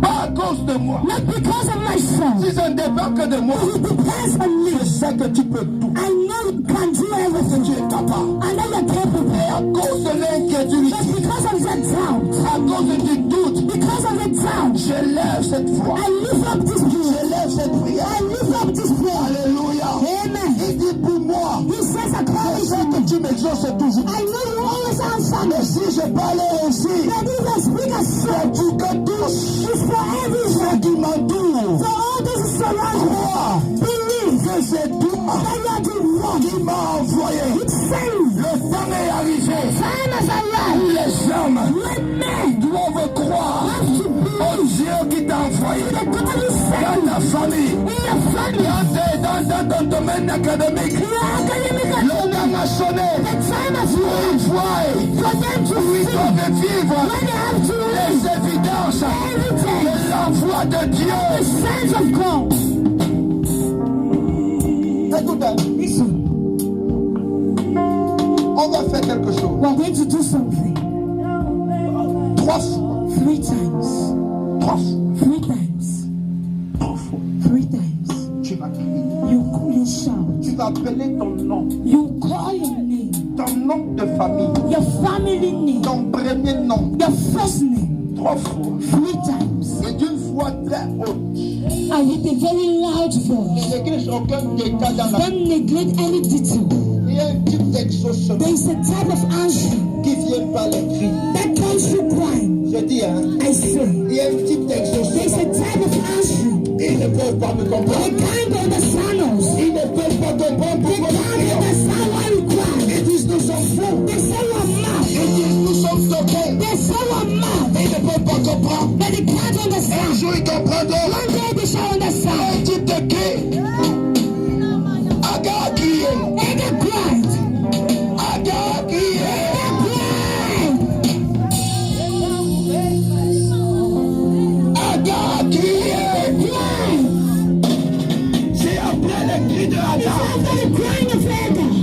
Pas à cause cause de moi. not because of myself. Si ça ne dépend que de moi, It depends on me. je sais que tu peux tout. I know you can do Que everything. tu es capable. I know you're capable. Et à cause de l'incrédulité, But because of that doubt, à cause du doute, because of the doubt, je lève cette voix. I lift up this Je prayer. lève cette prière. I lift up this prayer. Alléluia. Amen. Il dit pour moi, He says, je according sais to que tu m'exauces toujours. I know you always answer me. Mais si je parlais ainsi, But if I speak as c'est such, pour que tous it's for everyone. ceux qui m'entourent For all those who surround me. croient Believe que c'est toi that you are the one qui m'as envoyé. who sends. Le temps est arrivé. Time has Où arrived. les hommes Let men doivent croire have to au believe Dieu qui t'a envoyé. the God who sent Dans ta famille, in your family. dans ton domaine académique, Your academic le achievement. temps a sonné. The time has Ils come voient for them to où ils see doivent vivre when they have to live les évidences de l'envoi de the Dieu. sense of God. Écoutez, Listen, on va faire quelque chose. we're going to do something 3 fois. 3 times. 3 fois. 3 times. 3 fois. 3 times. Tu vas crier. You shout. Tu vas appeler ton nom. You call your name. Ton nom de famille. Your family name. Ton premier nom. Your first name. 3 fois. 3 times. Et d'une voix très haute. And with a very loud voice. Ne néglige aucun détail dans la vie. Don't neglect any detail. Il y a un type d'exaucement There is a type of answering qui vient par les cris. that comes through crying. Je dis, hein. I say, Il y a un type there is d'exaucement. a type of answering. Ils ne peuvent pas me They comprendre. can't understand us. Ils ne peuvent pas comprendre They pourquoi nous can't prions. understand why we cry. Ils disent nous sommes fous. They say we're mad. Ils disent nous sommes toqués. They say we're mad. Ils ne peuvent pas comprendre. But they can't Un understand. jour ils comprendront. One day they shall understand. Un type de cri. Aga a crié. And they cried. Aga a crié. They cried. Aga a crié. Cried. C'est après le cri de It's Aga. after the crying of Hagar.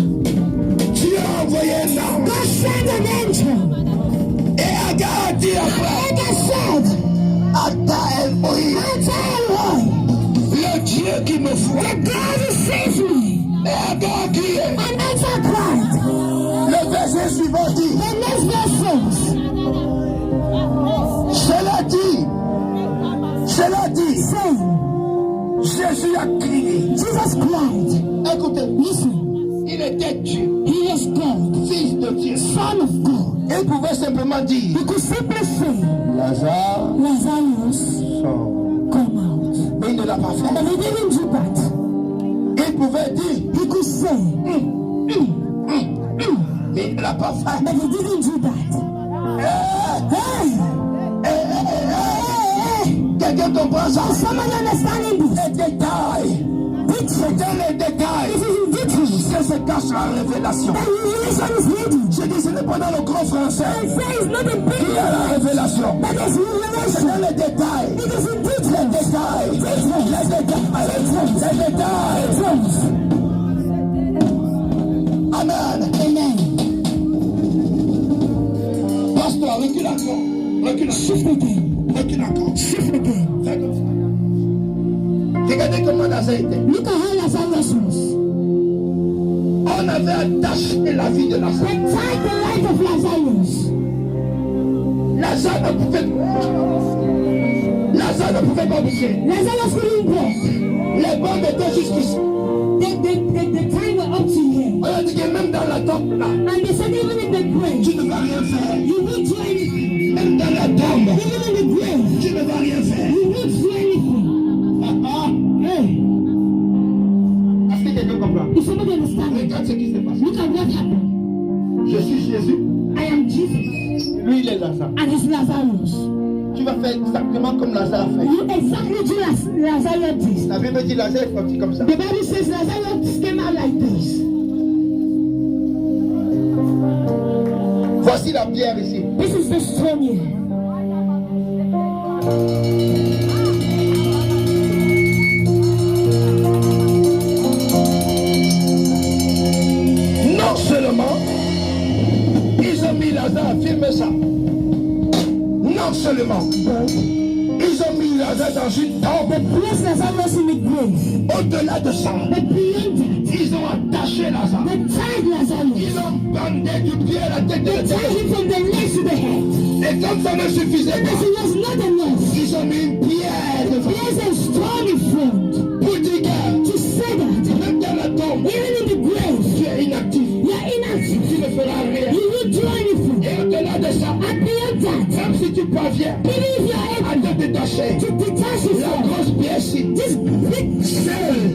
Dieu a envoyé un ange. God sent an angel. Et Aga a dit après. Hagar said, Ata El Moïse. Ata Elroy, Le Dieu qui me voit. the God who saves me. Et Aga a crié. And Asa cried. Le verset suivant dit. The next verse says, Cela dit, saying, Jésus a crié. Jesus cried. Écoutez, Listen, il était Dieu, he is God, fils de Dieu. Son of God. Il pouvait simplement dire, He could simply say, Lazare Lazarus, sort. come out. Mais il ne l'a pas But fait. he didn't do that. Il pouvait dire, He could say, mais il ne l'a pas fait. but he didn't do that. Hey, Quelqu'un comprend ça? someone understanding this? Les détails. C'est dans les détails que se cache la révélation. The revelation is hidden. Je dis, ce n'est pas dans le grand français I say it's not in qu'il y a picture, la révélation. but it's C'est revelation. dans les détails. It is in Les details. détails. Les détails. Amen. Amen. Pasteur, recule encore. Recule Shift encore. again. Recule encore. Shift again. Fais comme ça. Regardez comment Lazare était. Look at how Lazarus was. On avait attaché la vie de They Lazare. tied the life of Lazarus. Lazare ne pouvait pas bouger. Lazarus couldn't walk. Les bombes étaient jusqu'ici. The time were up to here. On a dit que même dans la tombe là, And they said even in the grave, tu ne vas rien faire. you won't do anything. Même dans la tombe, Even in the grave, tu ne vas rien faire. you won't do anything. Hey, Est-ce que quelqu'un comprend? if somebody understand it, Regarde ce qui s'est passé. look at what happened. Je suis Jésus. I am Jesus, Lui, il est Lazare. and he's Lazarus. Tu vas faire exactement comme Lazare fait. You exactly do as Lazarus did. La Bible dit Lazare est sorti comme ça. The Bible says Lazarus came out like this. Voici la pierre ici. This is the stone here. Non seulement, ils ont mis Lazare, filmez ça. Non seulement, ils ont mis Lazare trouvaient dans une tombe. The place Lazarus was in the grave. Au-delà de ça, But beyond that, ils ont attaché Lazare. they tied Lazarus. Ils l'ont bandé du pied à la tête de They tied him from the legs to the head. Et comme ça ne suffisait As pas, it was not enough, ils ont mis une pierre devant. there's a stone in front Pour dire que to say that même dans la tombe, even in the grave, tu es inactif. you are inactive. Tu ne feras rien. You will do anything. Et au-delà de ça, And beyond that, même si tu parviens even if you are à able te détacher, to detach la yourself, grosse pièce, this big seule,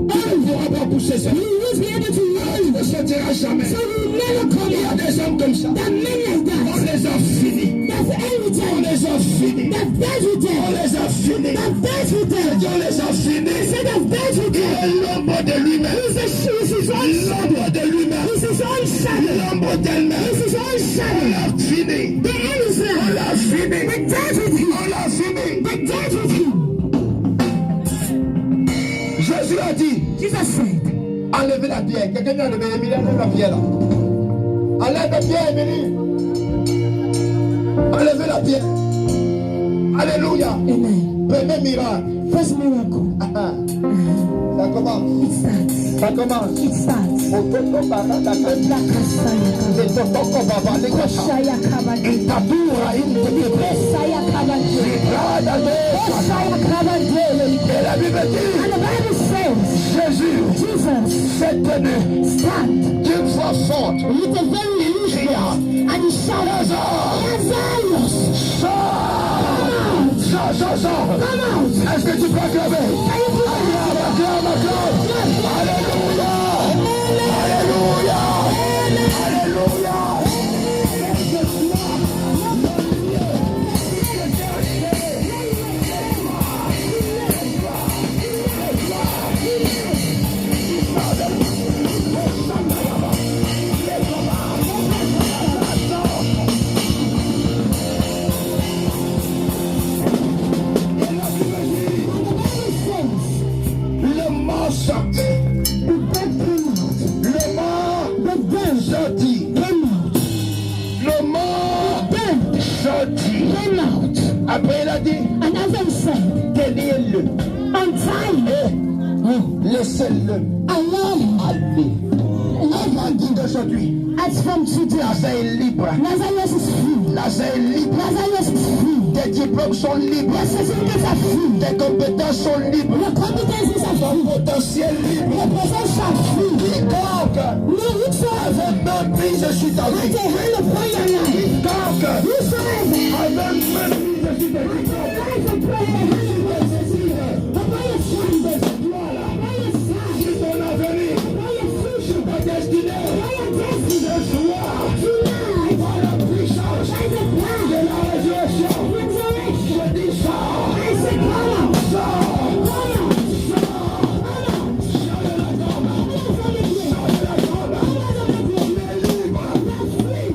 tu ne pourras pas pousser ça. you will be able to Tu run. ne sortiras jamais. So you will never come Il y a out. des hommes comme ça. That men like On that, les a finis. that's end with On them. les a finis. That died with On them. les a finis. That died with them. On les a finis. Say that died with Il them. est l'ombre de lui-même. He's his own shadow. L'ombre de lui-même. He's his own shadow. L'ombre d'elle-même. He's his own On shadow. l'a fini. The end is On there. l'a fini. They died with him. On l'a fini. They died with him. Jésus a dit, Jesus said, enlevez la pierre. Quelqu'un vient enlever Émilie, enlève la pierre là. Enlève la pierre, Émilie. Enlevez la pierre. Alléluia. Amen. Premier miracle. First miracle. Ça commence. It starts. Ça commence. It starts. Otoko baraka Blakasaya c'est Otoko babale kasha. Shaya kabade. Itatura inteke. Shaya kabade. Grada de. Shaya kabade. Et la Bible dit, And the Bible says, Jésus Jesus s'est tenu stand d'une voix forte. with a very huge voice, and he shouted, Lazarus, Sors! Sors, sors, sors! come out! Est-ce que tu peux acclamer? Can you put Acclame, acclame, acclame! Alléluia! Alléluia! Alléluia! Le mort sortit. Le mort sortit. Le mort sortit. Après il a dit, And as I said, déliez-le. untie Et laissez-le alone. aller. Avant d'aujourd'hui, As from today, Lazare est libre. Lazarus is free. Lazare est libre. Lazarus is free. Tes diplômes sont libres. Your certificates are free. Tes compétences sont libres. Your competencies are Ton free. potentiel libre. Your potential are free. Quiconque No, whosoever avait même pris je suis ta put vie. a hand upon your life, Quiconque whosoever avait même pris je suis ta vie. life and put a hand upon your son, upon your son, Sur ton avenir, upon your future, ta destinée, upon your destiny. ce soir, Tonight, par la puissance by the de power la résurrection, of resurrection, je dis sors, I say, come out, sors, come out, sors, come out. sors de la tombe, Come out from the grave. sors de la tombe, Come out of the grave. tu es libre. That's free.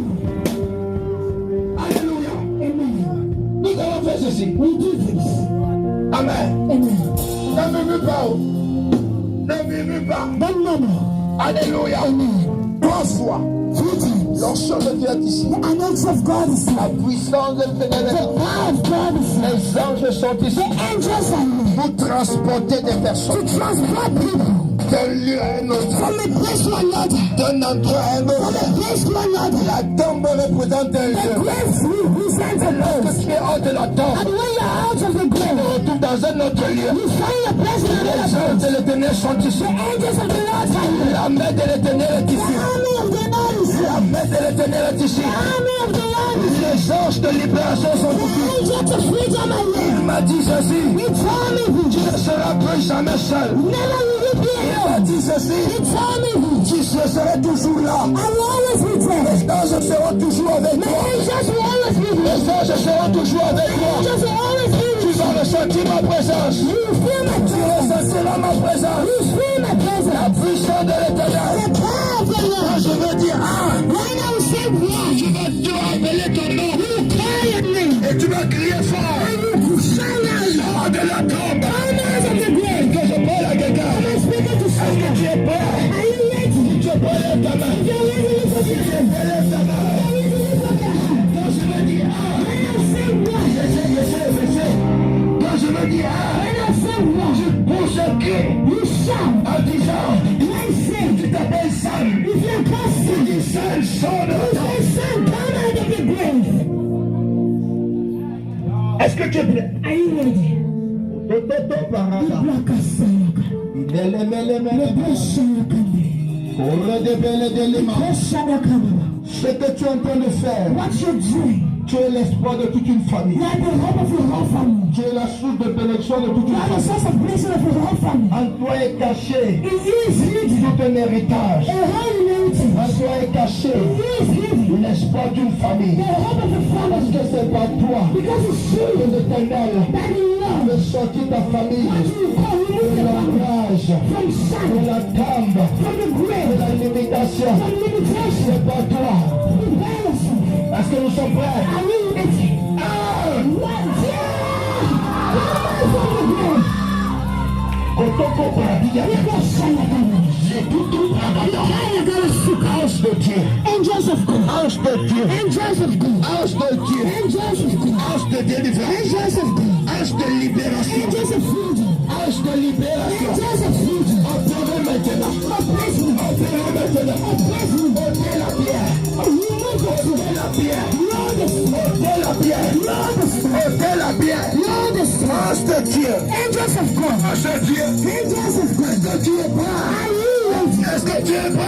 Alléluia. Amen. Nous allons faire ceci. We do this. Amen. Amen. Ne murmure pas. Ne murmure pas. Don't murmur. Alléluia. Amen. 3 fois. 3 times. L'onction de Dieu est ici. The anointing of God is La here. puissance de The l'Éternel. power of God is here. Les anges sont ici The angels are here pour transporter des to personnes transport people d'un lieu à un autre, from a place to another, d'un endroit à un from autre. a place to another. La tombe représente un The lieu. grave represents a Lorsque place. tu es hors de la And tombe, when you're out of the tu te grave, retrouves dans un autre lieu. you find a place in Les another anges place. de l'Éternel sont ici. The angels of the Lord are here. La main de l'Éternel est The ici. army of the Lord is La here. main de l'Éternel est ici. The army of the Lord is here. Les anges de libération sont The ici. angels of freedom are here. Il m'a dit ceci. He told me Tu this. ne seras plus jamais seul. Never will you be Il m'a alone. dit ceci. He told me this. Tu seras toujours là. I will always be there. Les anges seront toujours avec My toi. angels will always be here. Les anges seront toujours avec toi. Angels will always be Tu with vas ressentir ma présence. you. You feel my Tu presence. ressentiras ma présence. You feel my La presence. puissance de l'Éternel. The power of the Quand Lord. je veux dire When I will say one, tu vas appeler ton nom. you will call your name. Et tu vas crier fort. And you will shout out. Sors de la tombe. Come out of the grave. Que je parle à quelqu'un. Am I speaking to Est-ce que someone? tu es prêt? Are you ready? Tu peux lève ta main. If you're ready, lift up your hand. Lève ta main. If you're ready, lift up your hand. Quand je veux dire When I say one, Quand je veux dire Send son of God. Est-ce que tu es prêt? Are you ready? Toto parada. Ce que tu es en train de faire, tu es l'espoir de toute une famille. Tu es la source de bénédiction de toute une famille. En toi est caché tout un héritage. En toi est caché l'espoir d'une famille. Parce que c'est par toi que l'Éternel veut sortir ta famille de l'orage, de la tombe, de la limitation. C'est par toi. Est-ce que nous sommes prêts? Angels of God. Ange de Dieu. Angels of God. Ange de Dieu. Angels of God. Ange de délivrance. Angels of God. Ange de libération. Angels of freedom. Ange de libération. Angels of freedom. Opérez maintenant. Opérez maintenant. Ôtez la pierre. Ôtez la pierre. Ôtez la pierre. Ôtez la pierre. Ange de Dieu. Angels of God. Ange de Dieu. Angels of God. Est-ce que tu es prêt? Est-ce que tu es prêt?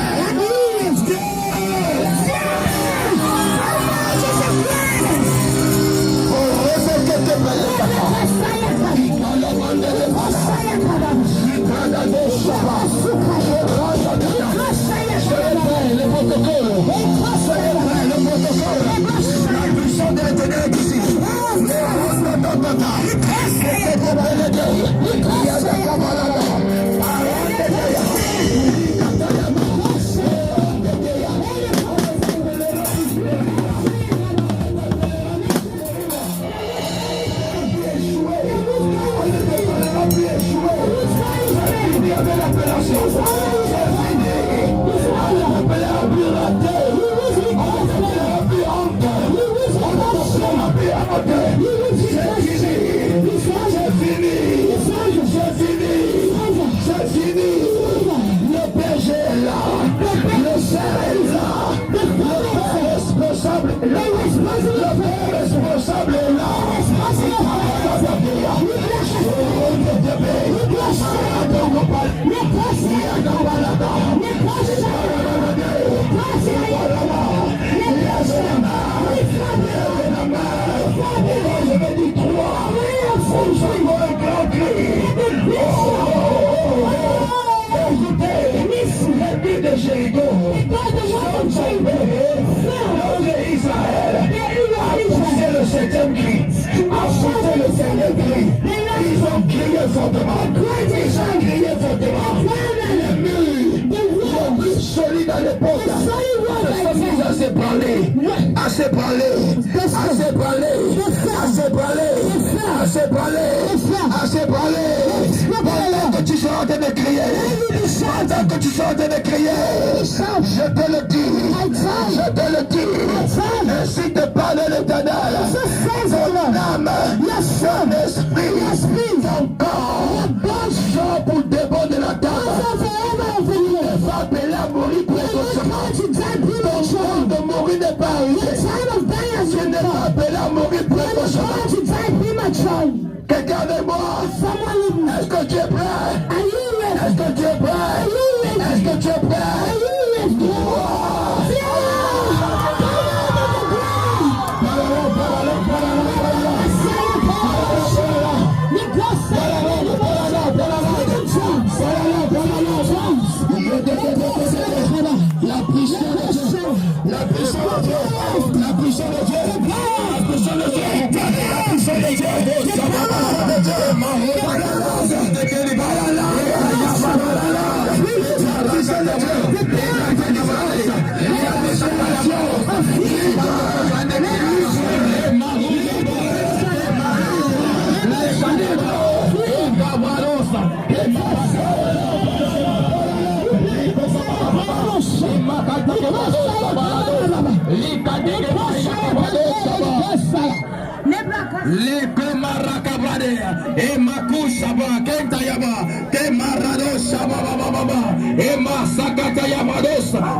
Pendant que tu seras en train de crier, pendant que tu seras en train de crier, je te le dis, je te le dis, ainsi te parle l'Éternel, ton âme, ton esprit, ton corps, sont pour débat de la table, va appeler à mourir précocement, ton temps de mourir n'est pas arrivé, tu n'es pas appelé à mourir précocement. Quelqu'un de moi, est-ce que tu es prêt? Est-ce que tu es prêt? Est-ce que tu es prêt? La puissance de Dieu, la puissance de Dieu, la puissance de Dieu, la puissance de Dieu, la puissance de Dieu,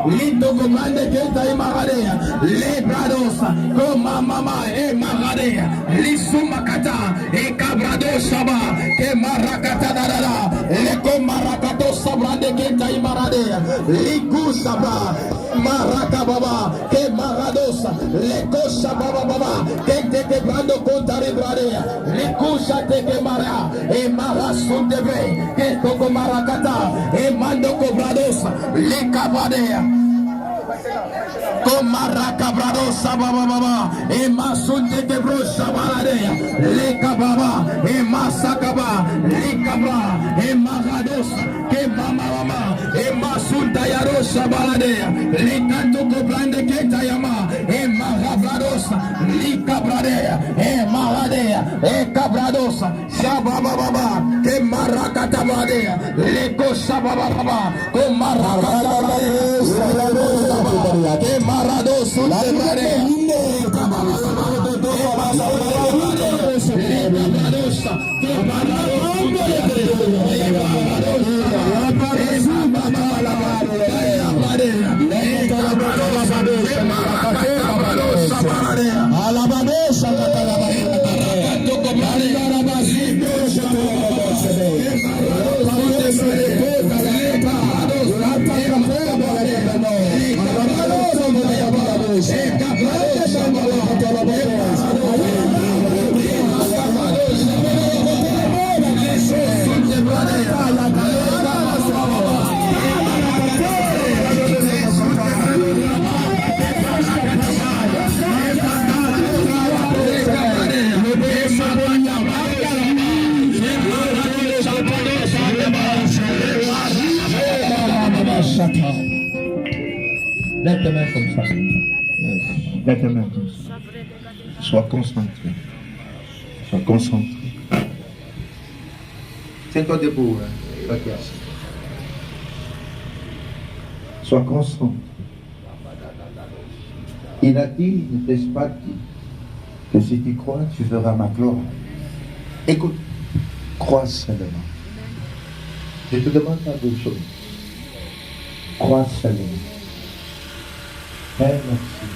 Lindo Gomande Kenta Imaradea, Lebradosa, Koma Mama e Maradea, Lissumakata, e Cabrado Saba, e Marakata Dada, Leko Marakato Sabrande Kenta Imaradea, Liku Saba, Marakababa, e Maradosa, Leko Saba Baba, Kente Quebrando Contari Bradea, Liku Sate Mara, e Marasundebe, e Toko Marakata, e Mando Cobradosa, Lekabadea. Komaraka brado sababa baba e masunde de bro sabaladea lekababa e masakaba lekabra e magados ke mama mama e masunda yaro sabaladea lekanto kobrande keta yama e magabrados lekabradea e maladea e cabradosa sababa baba ke maraka tabadea leko sababa baba komaraka que maradoso la Lève tes mains comme ça. Lève tes mains comme ça. Sois concentré. Sois concentré. Tiens-toi debout. Hein. Sois concentré. Il a dit, n'est-ce pas dit, que si tu crois, tu verras ma gloire. Écoute, crois seulement. Je te demande pas deux choses. Crois seulement. Père, merci,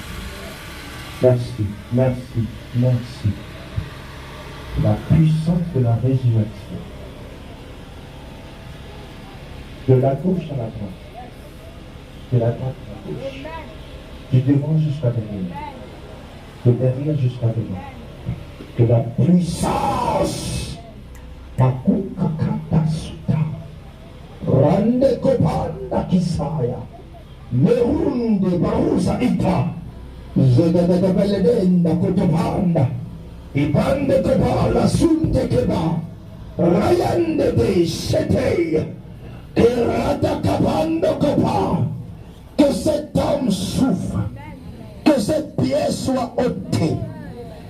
merci, merci, merci. La puissance de la résurrection. De la gauche à la droite. De la droite à la gauche. Du devant jusqu'à derrière. De derrière jusqu'à devant. Que la puissance. Rande kopanda kisaya. Merunde barusa ita. Zegadagabeledenda kotopanda. Ibande kebala sunte keba. Rayande de shetei. Kerata kabando kopa. Que cet homme souffre. Que cette pierre soit ôtée.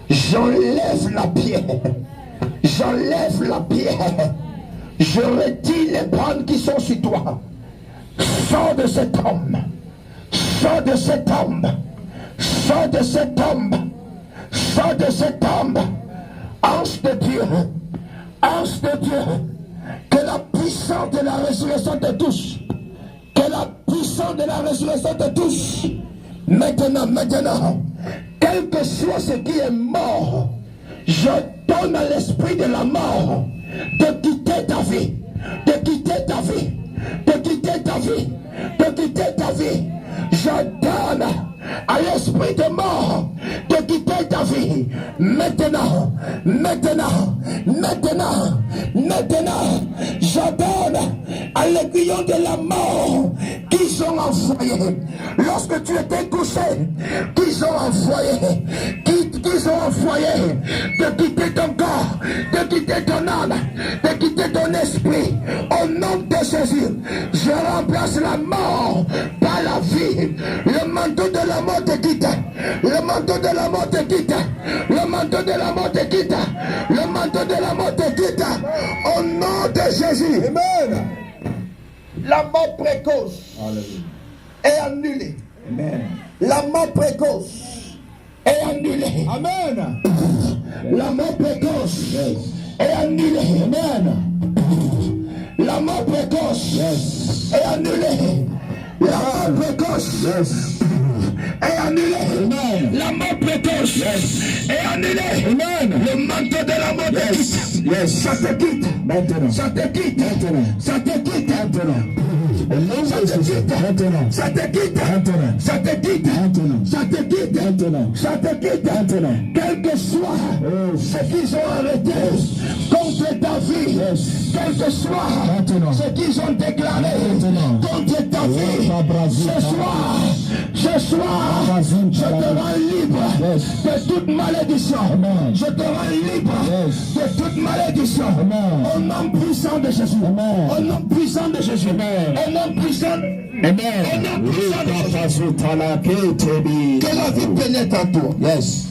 J'enlève la pierre. J'enlève la pierre. Je retire les bandes qui sont sur toi. Sors de cet homme. Sors de cet homme. Sors de cet homme. Sors de cet homme. Ange de Dieu. Ange de Dieu. Que la puissance de la résurrection te touche. Que la puissance de la résurrection te touche. Maintenant, maintenant. Quel que soit ce qui est mort. Je donne à l'esprit de la mort de quitter ta vie, de quitter ta vie, de quitter ta vie, de quitter ta vie. Je donne à l'esprit de mort de quitter ta vie. Maintenant, maintenant, maintenant, maintenant, je donne à l'aiguillon de la mort qu'ils ont envoyé lorsque tu étais couché, qu'ils ont envoyé, qu'ils ont envoyé de quitter ton corps, de quitter ton âme, de quitter ton esprit. Au nom de Jésus, je remplace la mort par la vie. Le manteau de la mort te quitte. Le manteau de la mort te quitte. Le manteau de la mort te quitte. Le manteau de la mort te quitte. Au nom de Jésus. Amen. La mort précoce est annulée. Amen. La mort précoce est annulée. Amen. La mort précoce est annulée. Amen. La mort précoce est annulée. La mort précoce est annulée. Amen. La mort précoce est annulée. Amen. Le manteau de la mort te quitte. Yes. Ça te quitte. Maintenant. Ça te quitte. Maintenant. Ça te quitte. Maintenant. Au nom de Jésus. Maintenant. Ça te quitte. Maintenant. Ça te quitte. Maintenant. Ça te quitte. Maintenant. Ça te quitte. Maintenant. Quel que soit ce qu'ils ont arrêté contre ta vie, quel que soit Maintenant. ce qu'ils ont déclaré Maintenant. contre ta vie, ce soir, je te rends libre de toute malédiction. Amen. Je te rends libre de toute malédiction. Amen. Au nom puissant de Jésus. Amen. Au nom puissant de Jésus. Amen. Au nom puissant. Amen. Au nom puissant de Jésus. Que Que la vie pénètre en toi. Yes.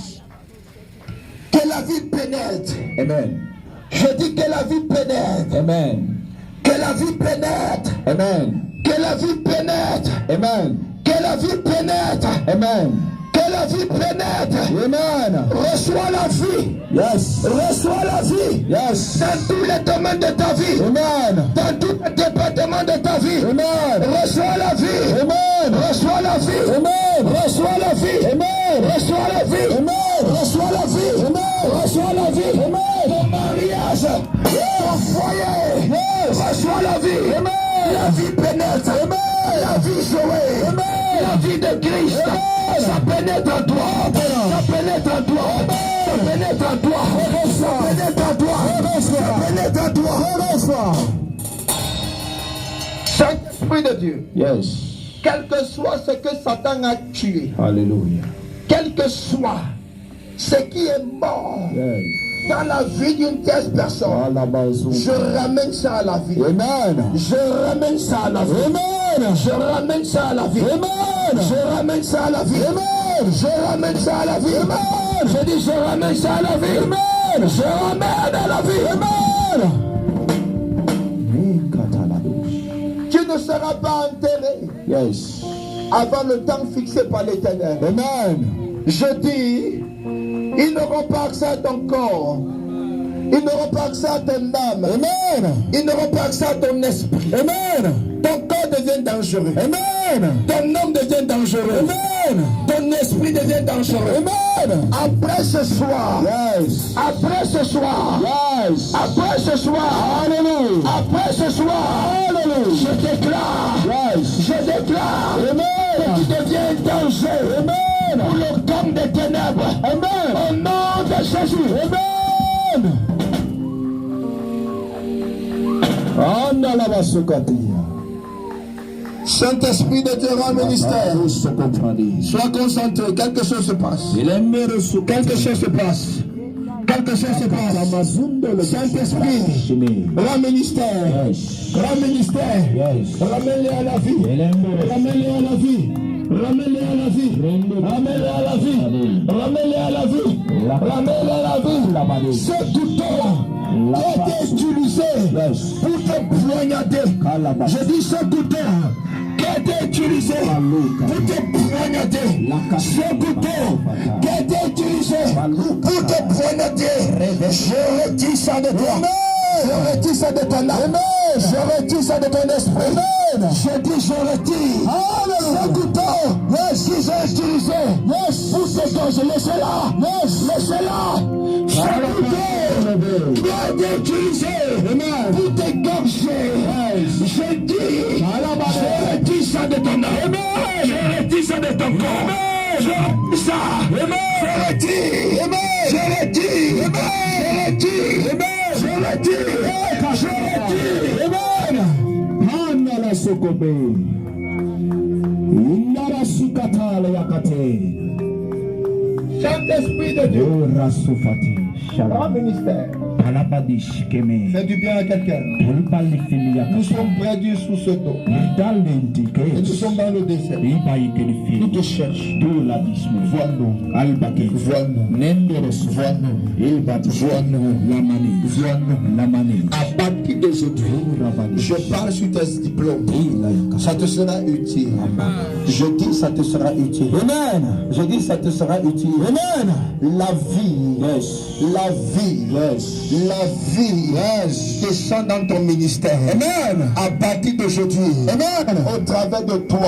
Que la vie pénètre. Amen. Je dis que la vie pénètre. Amen. Que la vie pénètre. Amen. Que la vie pénètre. Amen. Que la vie pénètre. Amen. Que la vie pénètre. Amen. Reçois la vie. Yes. Reçois la vie. Yes. Dans tous les domaines de ta vie. Amen. Dans tous les départements de ta vie. Amen. Reçois la vie. Amen. Reçois la vie. Amen. Reçois la vie. Amen. Reçois la vie. Amen. Reçois la vie. Amen. Reçois la vie. Amen. Ton mariage. Ton foyer. Reçois la vie. Amen. La vie pénètre. Amen. La vie Zoé. Amen. La vie de Christ. Amen. Ça pénètre en toi. Amen. Ça pénètre en toi. Ça pénètre en toi. Ça pénètre en toi. Ça pénètre en toi. Saint-Esprit de Dieu. Yes. Quel que soit ce que Satan a tué, Hallelujah. quel que soit ce qui est mort Yes. dans la vie d'une tierce personne, je ramène ça à la vie. Amen. Je ramène ça à la vie. Amen. Je ramène ça à la vie. Amen. Je ramène ça à la vie. Amen. Je ramène ça à la vie. Amen. Je dis je ramène ça à la vie. Amen. Je ramène à la vie. Amen. Tu ne seras pas enterré Yes. avant le temps fixé par l'Éternel. Amen. Je dis, ils n'auront pas accès à ton corps. Ils n'auront pas accès à ton âme. Amen. Ils n'auront pas accès à ton esprit. Amen. Ton corps devient dangereux. Amen. Ton âme devient dangereux. Amen. Ton esprit devient dangereux. Amen. Après ce soir. Yes. Après ce soir. Yes. Après ce soir. Hallelujah. Après ce soir. Hallelujah. Je déclare. Yes. Je déclare. Amen. Que tu deviens un danger. Amen. Pour le camp des ténèbres. Amen. Au nom de Jésus. Amen. Anda la basukatia. Saint-Esprit de Dieu, rend ministère. Sois concentré. Quelque chose se passe. Quelque chose se passe. Quelque chose se passe. Saint-Esprit, rend ministère. Rend ministère. Ramène-les à la vie. Ramène-les à la vie. Ramène-les à la vie. Ramène-les à la vie. Ramène-les à la vie. Ramène-les à la vie. Ce couteau qui a été utilisé pour te poignarder. Je dis ce couteau qui a été utilisé pour te poignarder. Ce couteau qui a été utilisé pour te poignarder. Je retire ça de toi. Je retire ça de ton âme. Je retire ça de ton esprit. Je dis je retire. Ce couteau qu'ils ont utilisé pour s'égorger. Laissez-la. Laissez-la. Ce couteau qui a été utilisé pour t'égorger. Je dis je retire ça de ton âme. Je retire ça de ton corps. Je retire ça. Je retire. Je retire. Je retire. Je retire. Je retire. Hana la sokobe. Indara sukatala yakate. Saint-Esprit de Dieu, Rasufati. rends ministère. Palabadish keme. Fais du bien à quelqu'un. Nous sommes perdus sous ce dos. Et nous sommes dans le désert. Nous te cherchons. Vois-nous. Vois-nous. Vois-nous. Vois-nous. À partir d'aujourd'hui, je parle sur tes diplômes. Ça te sera utile. Je dis ça te sera utile. Amen. Je dis ça te sera utile. Amen. La vie. Yes. La vie. Yes. La vie descend dans ton ministère. Amen. À partir d'aujourd'hui, Amen. au travers de toi,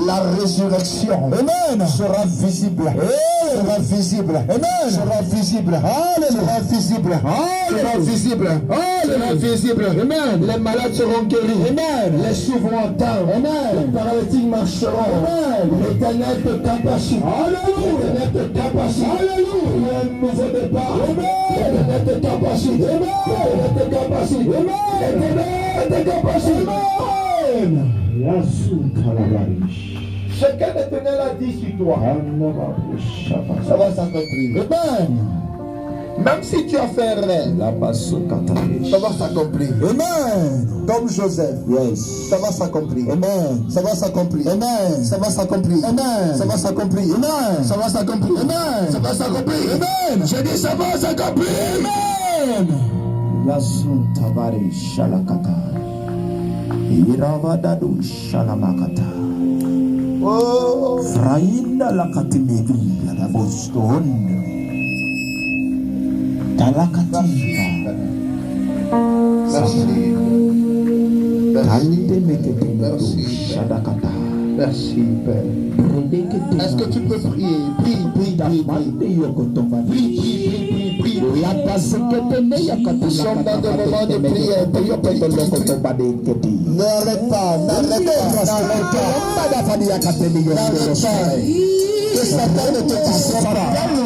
la résurrection sera visible. Sera visible. Amen. Sera visible. Sera visible. Sera visible. Sera visible. Amen. Les malades seront guéris. Amen. Les sourds vont entendre. Amen. Les paralytiques marcheront. Amen. L'éternel te capacite. Alléluia. L'éternel te capacite. Alléluia. Il y a un nouveau départ. Amen. L'éternel te capacite. L'éternel te capacite. L'éternel te capacite. Amen. Ce que l'Éternel a dit sur toi, ça va s'accomplir. Amen. Même si tu as fait un rêve, ça va s'accomplir. Amen. Comme Joseph, ça va s'accomplir. Amen. Ça va s'accomplir. Amen. Ça va s'accomplir. Amen. Ça va s'accomplir. Amen. Ça va s'accomplir. Amen. Ça va s'accomplir. Amen. Je dis ça va s'accomplir. Amen. Yasun tabari shalakata. Iravadadu shalamakata. Oh. Frainda lakatimevi la boston. Talakativa. Merci. Tande mekete Merci. shadakata. Merci, Père. Est-ce que tu peux prier? Prie, prie, prie, prie. Prie. Nous sommes dans des moments de prière. N'arrête pas, n'arrête pas. Que Satan ne te distraise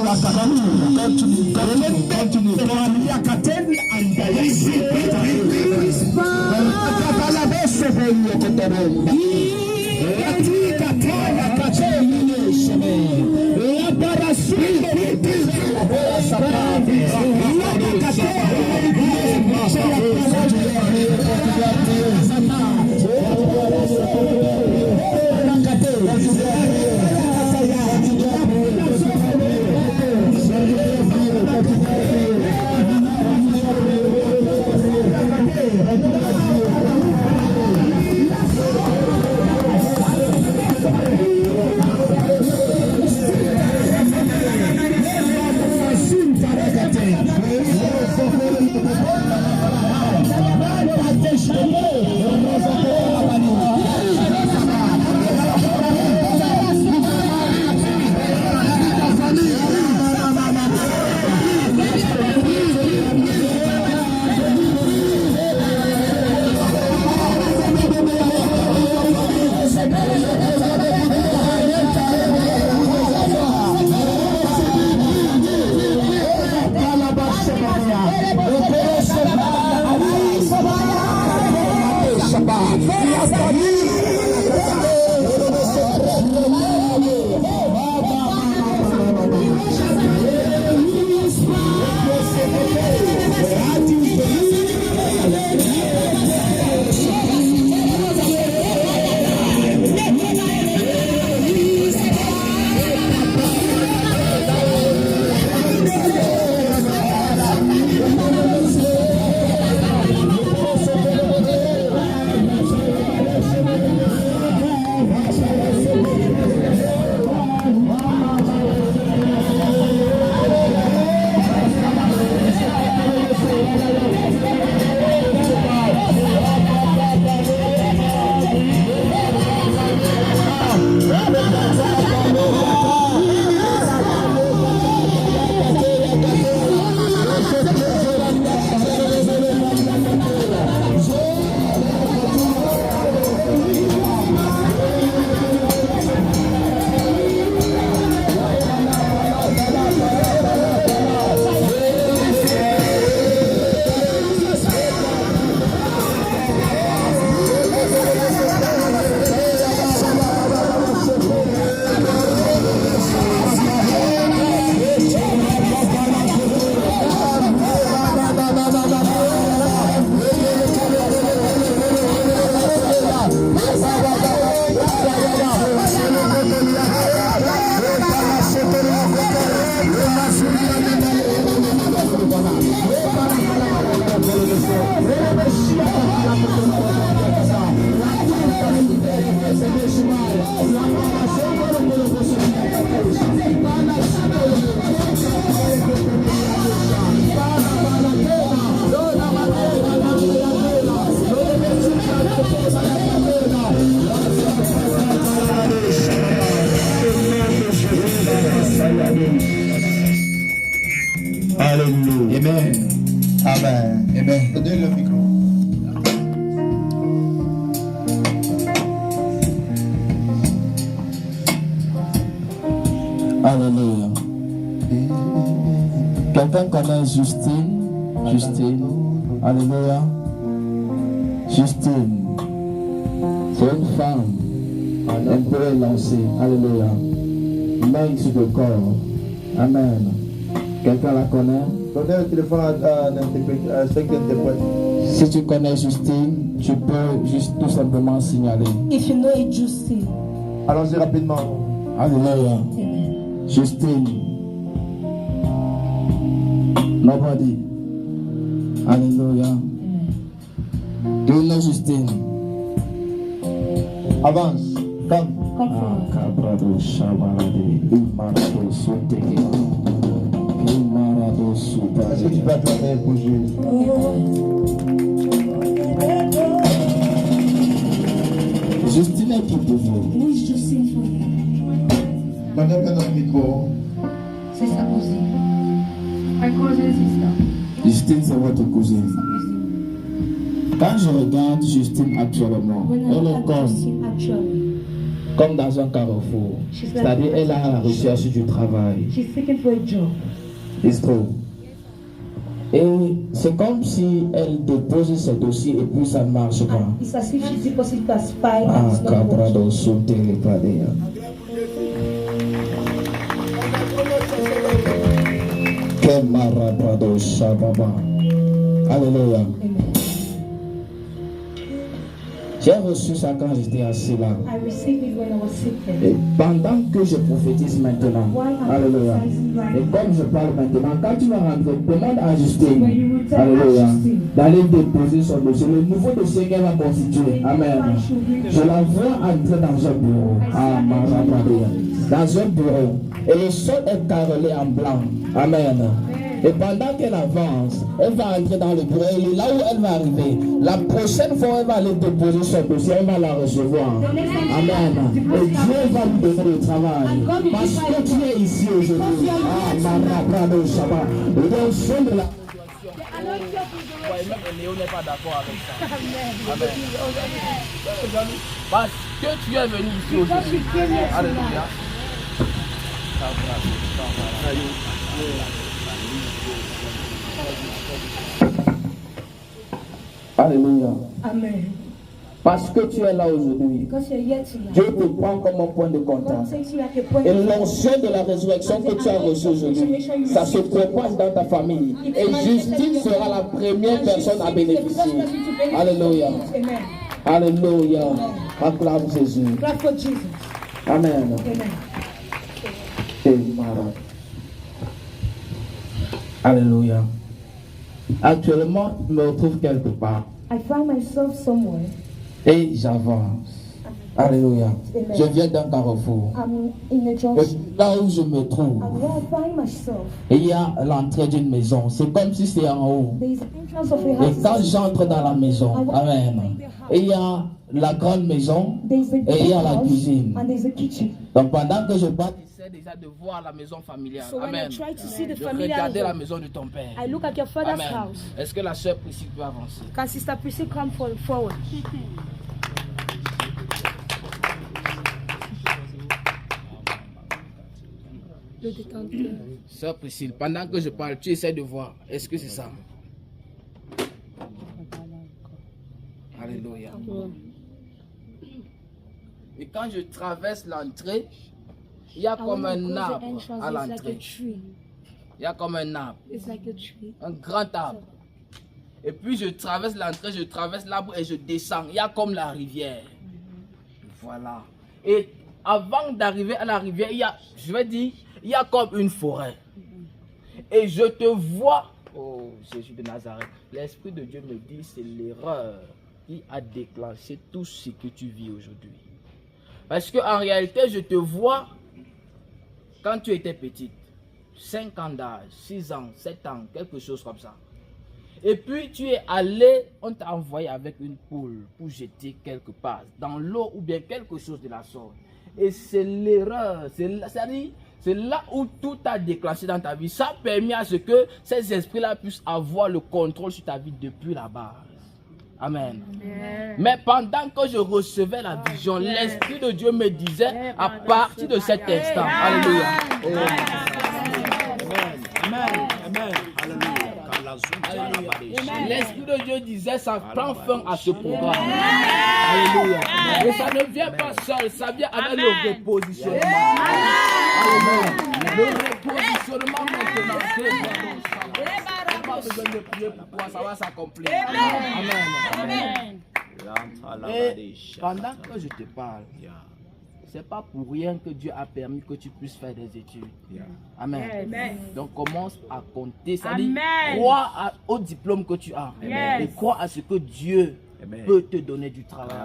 Quelqu'un connaît Justine? Justine. Alléluia. Justine. C'est une femme un peu élancée. Alléluia. Main sur le corps. Amen. Quelqu'un la connaît? Donnez le téléphone à ceux qui interprètent. Si tu connais Justine, tu peux juste tout simplement signaler. If you know it, Justine. Allons-y rapidement. Alléluia. Justine. Nobody. Alléluia. Do you know Justine? Avance. Come. Cabrado Shabarade. Imarado Soteke. Imarado Est-ce que tu peux Soteke. acclamer pour Jésus? Justine est qui pour vous? Who is Justine for you? Donnez-moi notre micro. C'est sa cousine. My cousin sister. Justine, c'est votre cousine. Quand je regarde Justine actuellement, When I elle look est at Justine actually, comme dans un carrefour. C'est-à-dire, elle est à la recherche du travail. she's seeking for a job. It's true. Et c'est comme si elle dépose ses dossiers et puis ça ne marche pas. And it's as if she deposited her spy and Ah, it's not working. cabrado Soteke Padea. Kemarabrado Shababa. Alléluia. Amen. J'ai reçu ça quand j'étais assis là. I received it when I was sitting. Et pendant que je prophétise maintenant, alléluia, et comme je parle maintenant, quand tu vas rentrer, demande à Justine, alléluia, d'aller déposer son dossier, le nouveau dossier qu'elle va constituer, amen. Je la vois entrer dans un bureau, ah, dans un bureau, et le sol est carrelé en blanc, amen. Et pendant qu'elle avance, elle va entrer dans le bureau. Et là où elle va arriver, la prochaine fois elle va aller déposer son dossier, elle va la recevoir. Amen. Et Dieu va lui donner le travail. Parce que tu es ici aujourd'hui. Ah, Marabrado Shabbat. Le son de la... Léo n'est pas d'accord avec ça. Amen. Parce que tu es venu ici aujourd'hui. Alléluia. Alléluia. Amen. Parce que tu es là aujourd'hui, Because you're here tonight. Dieu te prend comme un point de God contact. takes you like a point Et of l'onction de la résurrection que tu as reçue aujourd'hui, ça se propage dans ta famille. Et Justine sera la première personne à bénéficier. Alléluia. Amen. Alléluia. Acclame Jésus. Clap for Jesus. Amen. Amen. Alléluia. Actuellement, je me retrouve quelque part I find myself somewhere. et j'avance. Alléluia. Je viens d'un carrefour. I'm in a Et junction. là où je me trouve, And where I find myself, il y a l'entrée d'une maison. C'est comme si c'était en haut. there is the entrance of a Et quand house. j'entre dans la maison, amen, il y a la grande maison There is a et il y a la house cuisine. and there is a kitchen. Donc pendant que je parle, J'essaie déjà de voir la maison familiale. So when I Amen. try to see the De familiar regarder la home, maison de ton père. I look at your father's Amen. house. Est-ce que la sœur Priscille peut avancer? Can Sister Prissy come forward? Le détenteur. Sœur Priscille, pendant que je parle, tu essaies de voir. Est-ce que c'est ça? Alléluia. Et quand je traverse l'entrée, il y a I comme wanna un go the arbre entrance, à it's like a l'entrée. tree. Il y a comme un arbre, It's like a tree. un grand arbre. Et puis je traverse l'entrée, je traverse l'arbre et je descends. Il y a comme la rivière. Voilà. Et avant d'arriver à la rivière, il y a, je vais dire, il y a comme une forêt. Et je te vois, oh Jésus de Nazareth, l'Esprit de Dieu me dit, c'est l'erreur qui a déclenché tout ce que tu vis aujourd'hui. Parce qu'en réalité, je te vois quand tu étais petite. 5 ans d'âge, 6 ans, 7 ans, quelque chose comme ça. Et puis tu es allé, on t'a envoyé avec une poule pour jeter quelque part dans l'eau ou bien quelque chose de la sorte. Et c'est l'erreur, c'est là où tout a déclenché dans ta vie. Ça a permis à ce que ces esprits-là puissent avoir le contrôle sur ta vie depuis la base. Amen. Mais pendant que je recevais la vision, l'Esprit de Dieu me disait à partir de cet instant. Alléluia. Amen. Amen. Alléluia. L'Esprit de Dieu disait ça prend fin à ce programme. Alléluia. Et ça ne vient pas seul, ça vient avec le repositionnement. Alléluia. Le repositionnement maintenant. Pas besoin de prier pour toi, ça va s'accomplir. Amen. Et pendant que je te parle, c'est pas pour rien que Dieu a permis que tu puisses faire des études. Amen. Donc commence à compter, c'est-à-dire crois au diplôme que tu as et crois à ce que Dieu peut te donner du travail.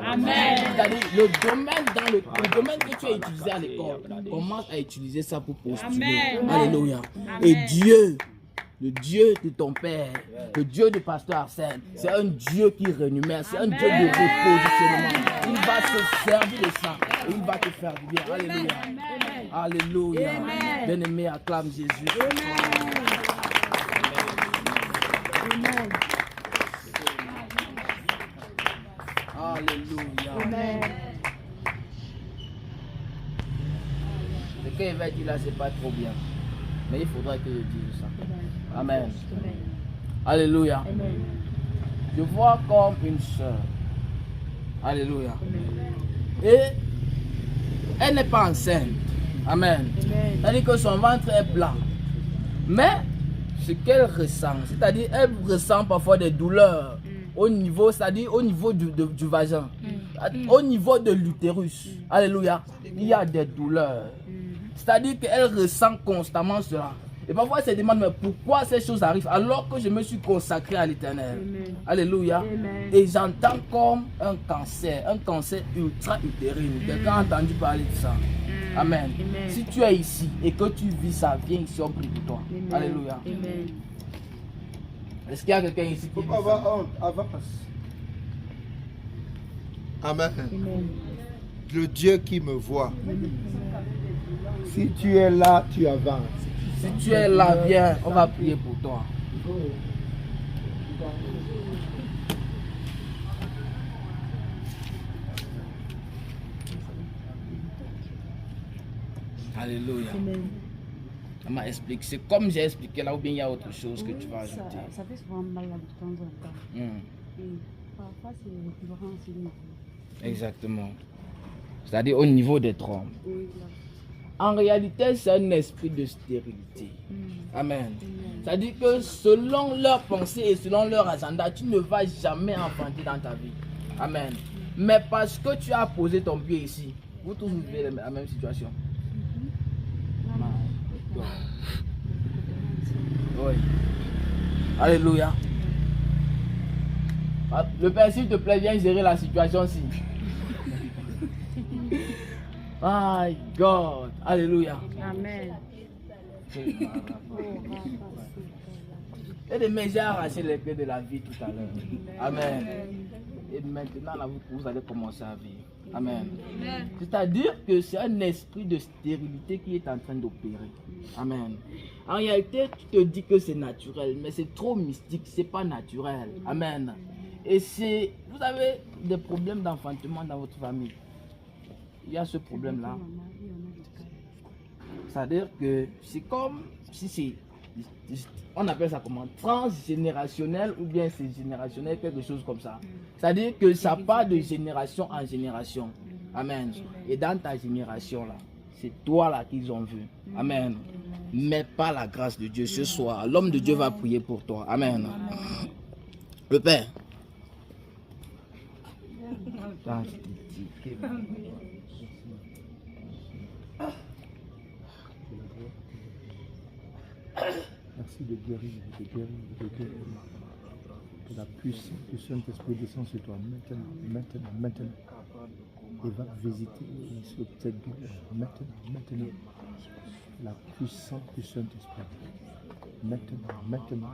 C'est-à-dire le domaine que tu as utilisé à l'école, commence à utiliser ça pour postuler. Alléluia. Et Dieu, le Dieu de ton père, le Dieu de pasteur Arsène, c'est un Dieu qui rémunère, c'est un Dieu de repositionnement. Il va se servir de ça et il va te faire du bien. Alléluia. Alléluia. Bien-aimé, acclame Jésus. Alléluia. Ce qu'il va dire là, c'est pas trop bien. Mais il faudra que je dise ça. Amen. Alléluia. Je vois comme une soeur. Alléluia. Et elle n'est pas enceinte. Amen. C'est-à-dire que son ventre est plat. Mais ce qu'elle ressent, c'est-à-dire elle ressent parfois des douleurs au niveau, c'est-à-dire au niveau du vagin, au niveau de l'utérus. Alléluia. Il y a des douleurs. C'est-à-dire qu'elle ressent constamment cela. Et parfois elle se demande mais pourquoi ces choses arrivent alors que je me suis consacré à l'Éternel. Alléluia. Et j'entends comme un cancer ultra utérine. Quelqu'un a entendu parler de ça. Amen. Si tu es ici et que tu vis ça, viens ici, on prie pour toi. Alléluia. Est-ce qu'il y a quelqu'un ici qui vit ça? Amen. Le Dieu qui me voit. Si tu es là, tu avances. Si tu es là, viens, on va prier pour toi. Alléluia. On m'a expliqué. C'est comme j'ai expliqué là ou bien il y a autre chose que tu vas ajouter. Ça fait souvent mal de temps en temps. Et parfois c'est récurrent sur le niveau. Exactement. C'est-à-dire au niveau des trompes. En réalité, c'est un esprit de stérilité. Amen. C'est-à-dire que selon leurs pensées et selon leur agenda, tu ne vas jamais enfanter dans ta vie. Amen. Mais parce que tu as posé ton pied ici, vous tous vivez la même situation. Oui. Alléluia. Le Père, s'il te plaît, viens gérer la situation-ci. My God. Alléluia. Amen. Et demain, j'ai arraché les clés de la vie tout à l'heure. Amen. Et maintenant, là, vous allez commencer à vivre. Amen. C'est-à-dire que c'est un esprit de stérilité qui est en train d'opérer. Amen. En réalité, tu te dis que c'est naturel, mais c'est trop mystique, c'est pas naturel. Amen. Et c'est, vous avez des problèmes d'enfantement dans votre famille. Il y a ce problème-là. C'est-à-dire que c'est comme si c'est, on appelle ça comment, transgénérationnel ou bien c'est générationnel, quelque chose comme ça. C'est-à-dire que ça part de génération en génération. Amen. Et dans ta génération là, c'est toi là qu'ils ont vu. Amen. Mais pas la grâce de Dieu. Ce soir, l'homme de Dieu va prier pour toi. Amen. Le Père. Merci de guérir, de guérir, de guérir. Que la puissance du Saint-Esprit descende sur toi maintenant. Et va visiter sur cette douleur maintenant. La puissance du Saint-Esprit. Maintenant.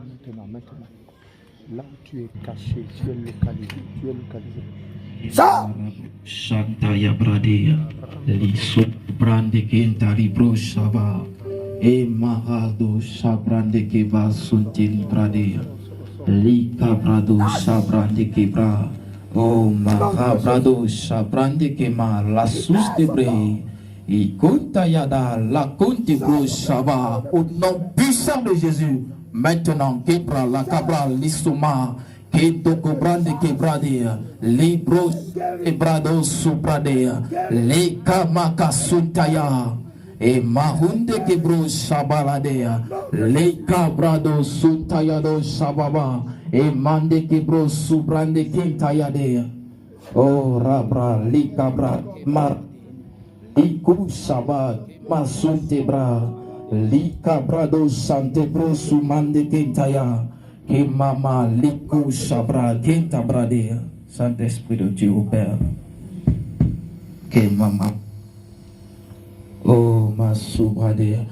Là où tu es caché, tu es localisé. Ça! Shantaya Bradea, Liso Brande Kentari Broshava, E Mahado Shabrande Keva Suntin Bradea, Lika Brado Shabrande Kebra, O Mahabrado Shabrande Kema, La Sus de Bre, E Kontayada, La Conte Broshava, au nom puissant de Jésus. Maintenant, Kebra, la Cabra, l'Issuma, Ketoko Brande Kebradea, Libro Ebrado Supradea, Le Kamaka Suntaya, et Mahunde Kebro Shabaladea, Le Cabrado Suntayado Shababa, et Mande Kebro Subrande Kintayadea. Oh Rabra, Li Cabra, Mar, Iku Shabat, Masuntebra. Lika brado sante bro sumande kentaya ke mama liku shabra kenta bradea. Saint-Esprit de Dieu au Père ke mama oh ma soubradea.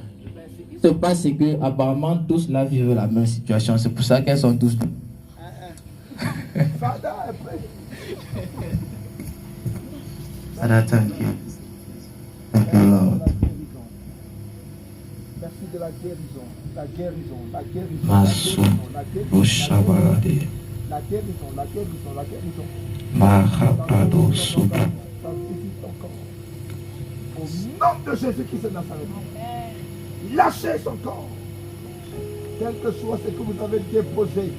Ce qui se passe c'est que apparemment tous là vivent la même situation, c'est pour ça qu'elles sont tous Father, thank you. Thank you, Lord. Merci de la guérison, la guérison, la guérison, Ma la guérison, la guérison, la guérison, la guérison, la guérison. Mahabrado Subra. Sanctifie ton corps. Au nom de Jésus-Christ de Nazareth. Lâchez son corps. Quel que soit ce que vous avez déposé,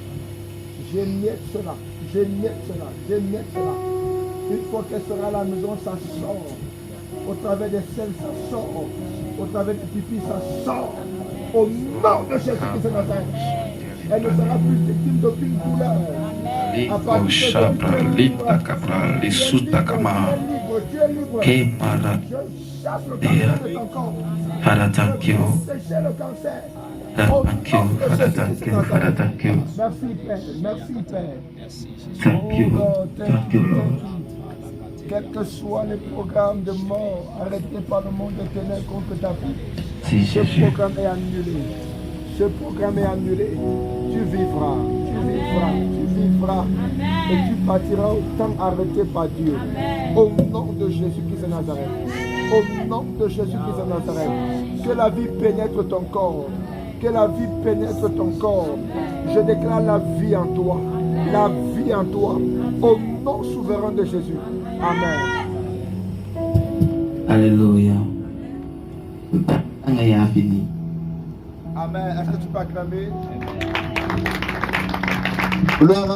j'émiette cela, j'émiette cela, j'émiette cela. Une fois qu'elle sera à la maison, ça sort. Au travers des selles, ça sort. Au travers des pipis, ça sort. Au nom de Jésus-Christ de Nazareth. Elle ne sera plus victime d'aucune douleur. Liko Shabra, Lita Cabra, Lisutakama, Kemara. Father, thank you. Thank you, Father, thank you, Father, thank you. Merci Père, merci Père. Thank you, thank you, Lord. Quels que soient les programmes de mort arrêtés par le monde des ténèbres contre ta vie, Si ce Jésus, programme est annulé. Ce programme est annulé. Tu vivras, tu vivras, tu vivras. Et tu partiras au temps arrêté par Dieu. Au nom de Jésus-Christ de Nazareth. Au nom de Jésus-Christ de Nazareth. Que la vie pénètre ton corps. Que la vie pénètre ton corps. Je déclare la vie en toi. La vie en toi. Au nom souverain de Jésus. Amen. Alléluia. On a fini. Amen. Est-ce que tu peux acclamer? Gloire à